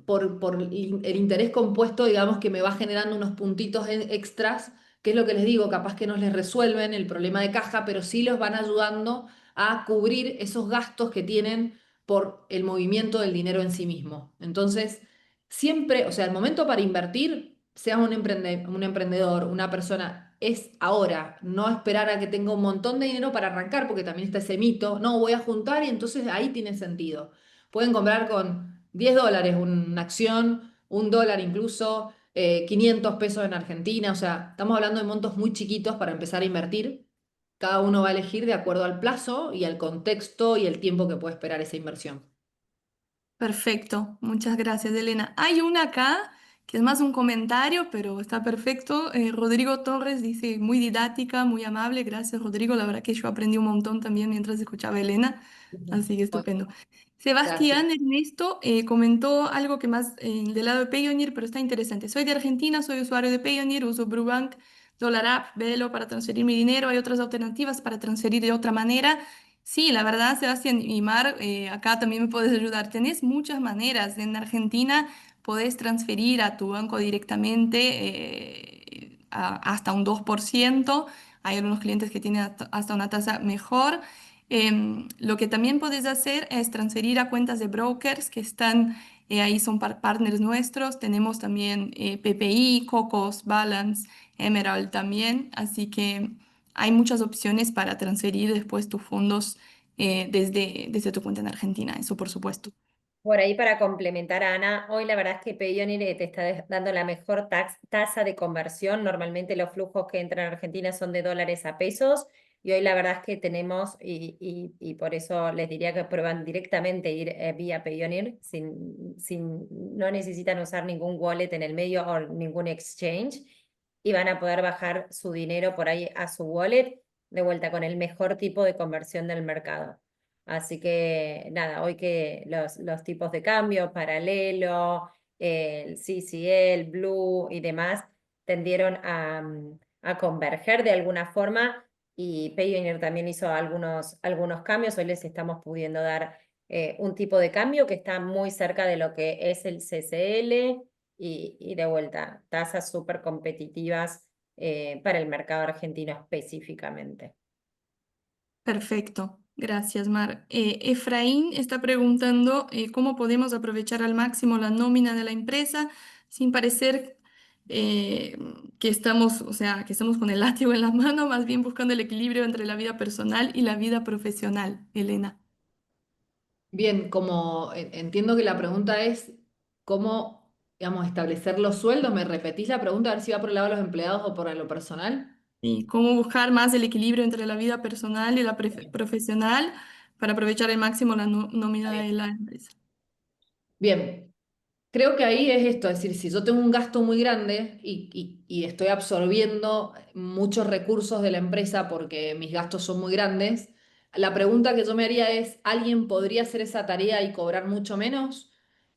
Por el interés compuesto, digamos, que me va generando unos puntitos extras, que es lo que les digo, capaz que no les resuelven el problema de caja, pero sí los van ayudando a cubrir esos gastos que tienen por el movimiento del dinero en sí mismo. Entonces, siempre, o sea, el momento para invertir, seas un emprendedor, una persona, es ahora, no esperar a que tenga un montón de dinero para arrancar, porque también está ese mito, no, voy a juntar y entonces ahí tiene sentido. Pueden comprar con $10 una acción, $1 incluso, 500 pesos en Argentina, o sea, estamos hablando de montos muy chiquitos para empezar a invertir. Cada uno va a elegir de acuerdo al plazo y al contexto y el tiempo que puede esperar esa inversión. Perfecto, muchas gracias, Elena. Hay una acá que es más un comentario, pero está perfecto. Rodrigo Torres dice, muy didáctica, muy amable. Gracias, Rodrigo. La verdad que yo aprendí un montón también mientras escuchaba a Elena, así que Bueno, estupendo. gracias. Sebastián Ernesto comentó algo que más del lado de Payoneer, pero está interesante. Soy de Argentina, soy usuario de Payoneer, uso Brubank, Dollar App, Velo para transferir mi dinero. ¿Hay otras alternativas para transferir de otra manera? Sí, la verdad, Sebastián y Mar, acá también me puedes ayudar. Tenés muchas maneras. En Argentina podés transferir a tu banco directamente hasta un 2%. Hay algunos clientes que tienen hasta una tasa mejor. Lo que también podés hacer es transferir a cuentas de brokers que están ahí, son partners nuestros. Tenemos también PPI, Cocos, Balance, Emerald también. Así que hay muchas opciones para transferir después tus fondos desde tu cuenta en Argentina, eso por supuesto. Por ahí para complementar a Ana, hoy la verdad es que Payoneer te está dando la mejor tasa de conversión. Normalmente los flujos que entran a Argentina son de dólares a pesos y hoy la verdad es que tenemos, y por eso les diría que prueban directamente ir vía Payoneer, no necesitan usar ningún wallet en el medio o ningún exchange y van a poder bajar su dinero por ahí a su wallet de vuelta con el mejor tipo de conversión del mercado. Así que nada, hoy que los tipos de cambio, paralelo, el CCL, Blue y demás tendieron a converger de alguna forma y Payoneer también hizo algunos cambios. Hoy les estamos pudiendo dar un tipo de cambio que está muy cerca de lo que es el CCL y de vuelta, tasas súper competitivas para el mercado argentino específicamente. Perfecto, gracias, Mar. Efraín está preguntando cómo podemos aprovechar al máximo la nómina de la empresa sin parecer eh, que estamos, o sea, que estamos con el látigo en la mano, más bien buscando el equilibrio entre la vida personal y la vida profesional, Elena. Bien, como entiendo que la pregunta es cómo, digamos, establecer los sueldos. ¿Me repetís la pregunta a ver si va por el lado de los empleados o por lo personal? Y cómo buscar más el equilibrio entre la vida personal y la profesional para aprovechar al máximo la nómina de la empresa. Bien, creo que ahí es esto, es decir, si yo tengo un gasto muy grande y estoy absorbiendo muchos recursos de la empresa porque mis gastos son muy grandes, la pregunta que yo me haría es, ¿alguien podría hacer esa tarea y cobrar mucho menos?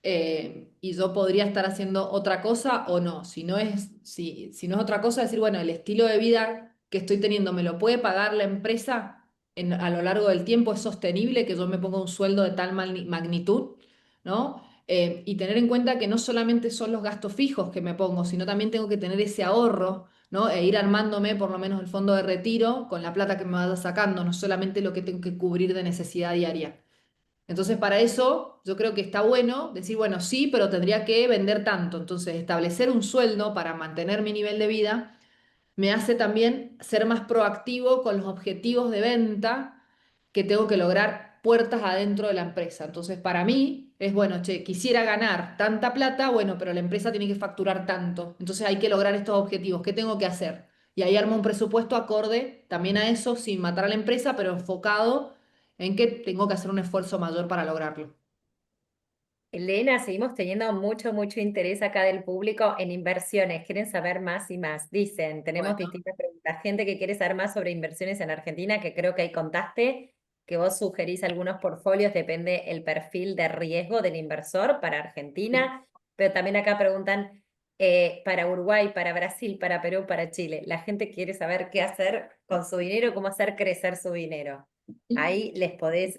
Y yo podría estar haciendo otra cosa o no. Si no es otra cosa, decir, bueno, el estilo de vida que estoy teniendo, ¿me lo puede pagar la empresa a lo largo del tiempo? ¿Es sostenible que yo me ponga un sueldo de tal magnitud? ¿No? Y tener en cuenta que no solamente son los gastos fijos que me pongo, sino también tengo que tener ese ahorro, ¿no? E ir armándome por lo menos el fondo de retiro con la plata que me vaya sacando, no solamente lo que tengo que cubrir de necesidad diaria. Entonces, para eso yo creo que está bueno decir, bueno, sí, pero tendría que vender tanto. Entonces, establecer un sueldo para mantener mi nivel de vida me hace también ser más proactivo con los objetivos de venta que tengo que lograr puertas adentro de la empresa. Entonces, para mí es, bueno, che, quisiera ganar tanta plata, bueno, pero la empresa tiene que facturar tanto. Entonces, hay que lograr estos objetivos. ¿Qué tengo que hacer? Y ahí armo un presupuesto acorde también a eso, sin matar a la empresa, pero enfocado en que tengo que hacer un esfuerzo mayor para lograrlo. Elena, seguimos teniendo mucho interés acá del público en inversiones. Quieren saber más y más. Dicen, tenemos Bueno. distintas preguntas. Gente que quiere saber más sobre inversiones en Argentina, que creo que ahí contaste, que vos sugerís algunos portfolios, depende el perfil de riesgo del inversor para Argentina. Pero también acá preguntan para Uruguay, para Brasil, para Perú, para Chile. La gente quiere saber qué hacer con su dinero, cómo hacer crecer su dinero. Ahí les podés...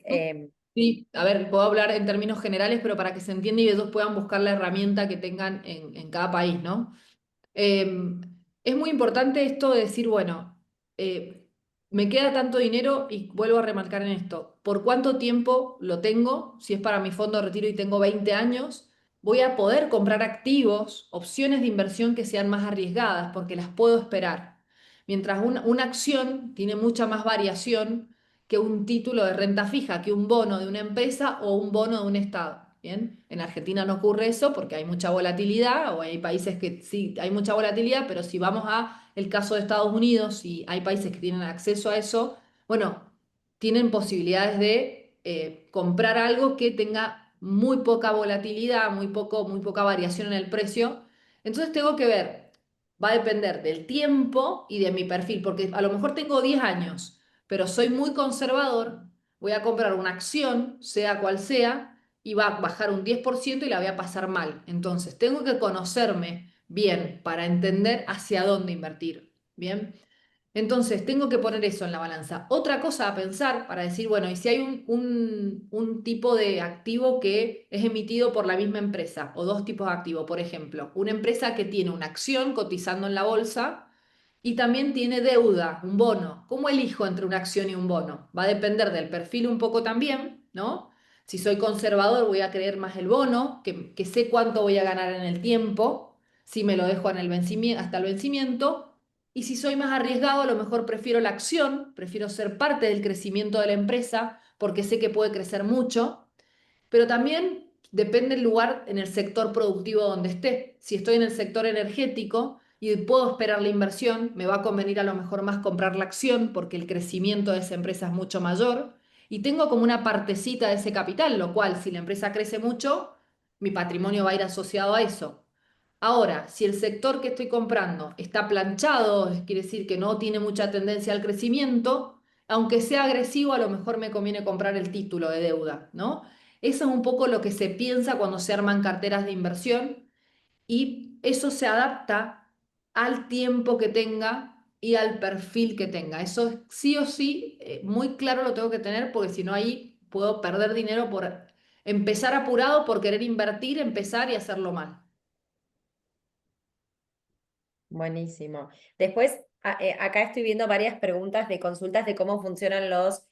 Sí, a ver, puedo hablar en términos generales, pero para que se entienda y ellos puedan buscar la herramienta que tengan en cada país, ¿no? Eh, es muy importante esto de decir, bueno, me queda tanto dinero y vuelvo a remarcar en esto, ¿por cuánto tiempo lo tengo? Si es para mi fondo de retiro y tengo 20 años, voy a poder comprar activos, opciones de inversión que sean más arriesgadas porque las puedo esperar. Mientras una acción tiene mucha más variación que un título de renta fija, que un bono de una empresa o un bono de un estado. Bien, en Argentina no ocurre eso porque hay mucha volatilidad, o hay países que sí hay mucha volatilidad, pero si vamos a el caso de Estados Unidos y hay países que tienen acceso a eso, bueno, tienen posibilidades de comprar algo que tenga muy poca volatilidad, muy poca variación en el precio. Entonces tengo que ver, va a depender del tiempo y de mi perfil, porque a lo mejor tengo 10 años, pero soy muy conservador, voy a comprar una acción, sea cual sea, y va a bajar un 10% y la voy a pasar mal. Entonces, tengo que conocerme bien para entender hacia dónde invertir. Bien. Entonces, tengo que poner eso en la balanza. Otra cosa a pensar para decir, bueno, y si hay un tipo de activo que es emitido por la misma empresa, o dos tipos de activo, por ejemplo, una empresa que tiene una acción cotizando en la bolsa y también tiene deuda, un bono. ¿Cómo elijo entre una acción y un bono? Va a depender del perfil un poco también, ¿no? Si soy conservador, voy a creer más el bono, que sé cuánto voy a ganar en el tiempo, si me lo dejo en el vencimiento, hasta el vencimiento. Y si soy más arriesgado, a lo mejor prefiero la acción, prefiero ser parte del crecimiento de la empresa porque sé que puede crecer mucho, pero también depende del lugar en el sector productivo donde esté. Si estoy en el sector energético y puedo esperar la inversión, me va a convenir a lo mejor más comprar la acción porque el crecimiento de esa empresa es mucho mayor y tengo como una partecita de ese capital, lo cual si la empresa crece mucho, mi patrimonio va a ir asociado a eso. Ahora, si el sector que estoy comprando está planchado, quiere decir que no tiene mucha tendencia al crecimiento, aunque sea agresivo, a lo mejor me conviene comprar el título de deuda, ¿no? Eso es un poco lo que se piensa cuando se arman carteras de inversión y eso se adapta al tiempo que tenga y al perfil que tenga. Eso sí o sí, muy claro lo tengo que tener porque si no ahí puedo perder dinero por empezar apurado, por querer invertir, empezar y hacerlo mal. Buenísimo. Después, acá estoy viendo varias preguntas de consultas de cómo funcionan los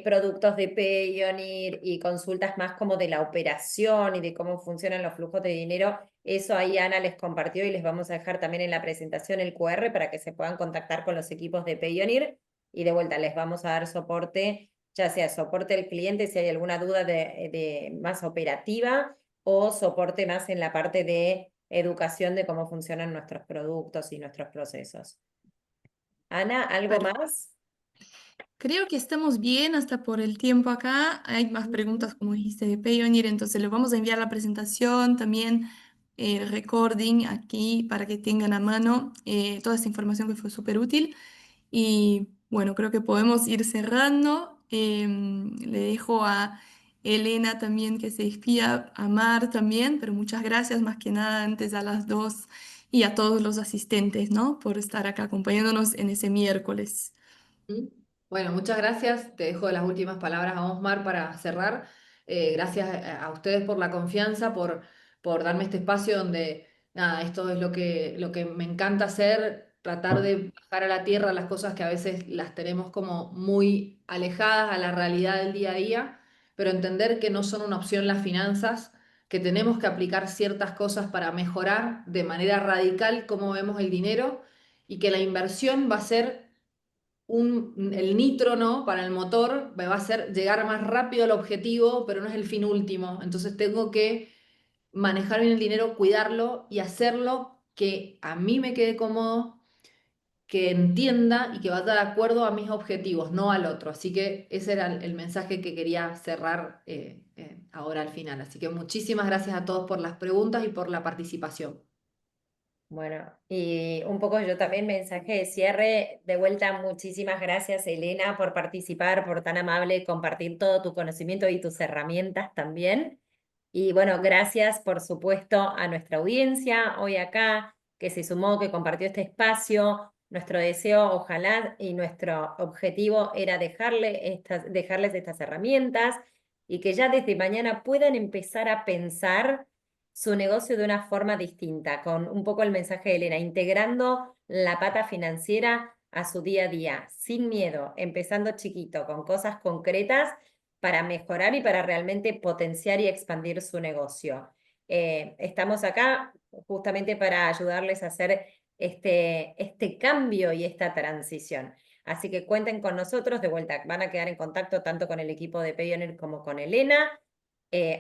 productos de Payoneer y consultas más como de la operación y de cómo funcionan los flujos de dinero. Eso ahí Ana les compartió y les vamos a dejar también en la presentación el QR para que se puedan contactar con los equipos de Payoneer y de vuelta les vamos a dar soporte, ya sea soporte al cliente si hay alguna duda de más operativa o soporte más en la parte de educación de cómo funcionan nuestros productos y nuestros procesos. Ana, ¿algo más? Creo que estamos bien hasta por el tiempo acá. Hay más preguntas, como dijiste, de Payoneer, entonces les vamos a enviar la presentación, también el recording aquí para que tengan a mano toda esta información que fue súper útil. Y bueno, creo que podemos ir cerrando. Le dejo a Elena también que se despida, a Mar también, pero muchas gracias más que nada antes a las dos y a todos los asistentes, ¿no? Por estar acá acompañándonos en ese miércoles. ¿Mm? Bueno, muchas gracias. Te dejo las últimas palabras a Osmar para cerrar. Gracias a ustedes por la confianza, por darme este espacio donde, nada, esto es lo que me encanta hacer, tratar de bajar a la tierra las cosas que a veces las tenemos como muy alejadas a la realidad del día a día, pero entender que no son una opción las finanzas, que tenemos que aplicar ciertas cosas para mejorar de manera radical cómo vemos el dinero y que la inversión va a ser el nitro, ¿no? Para el motor, va a ser llegar más rápido al objetivo, pero no es el fin último. Entonces tengo que manejar bien el dinero, cuidarlo y hacerlo que a mí me quede cómodo, que entienda y que vaya de acuerdo a mis objetivos, no al otro. Así que ese era el mensaje que quería cerrar ahora al final. Así que muchísimas gracias a todos por las preguntas y por la participación. Bueno, y un poco yo también mensaje de cierre. De vuelta, muchísimas gracias, Elena, por participar, por tan amable, compartir todo tu conocimiento y tus herramientas también. Y bueno, gracias por supuesto a nuestra audiencia hoy acá, que se sumó, que compartió este espacio. Nuestro deseo, ojalá, y nuestro objetivo era dejarles estas herramientas y que ya desde mañana puedan empezar a pensar su negocio de una forma distinta, con un poco el mensaje de Elena, integrando la pata financiera a su día a día, sin miedo, empezando chiquito, con cosas concretas para mejorar y para realmente potenciar y expandir su negocio. Estamos acá justamente para ayudarles a hacer este cambio y esta transición. Así que cuenten con nosotros, de vuelta, van a quedar en contacto tanto con el equipo de Payoneer como con Elena.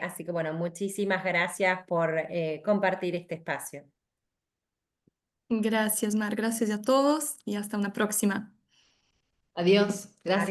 Así que bueno, muchísimas gracias por compartir este espacio. Gracias, Mar. Gracias a todos y hasta una próxima. Adiós. Gracias.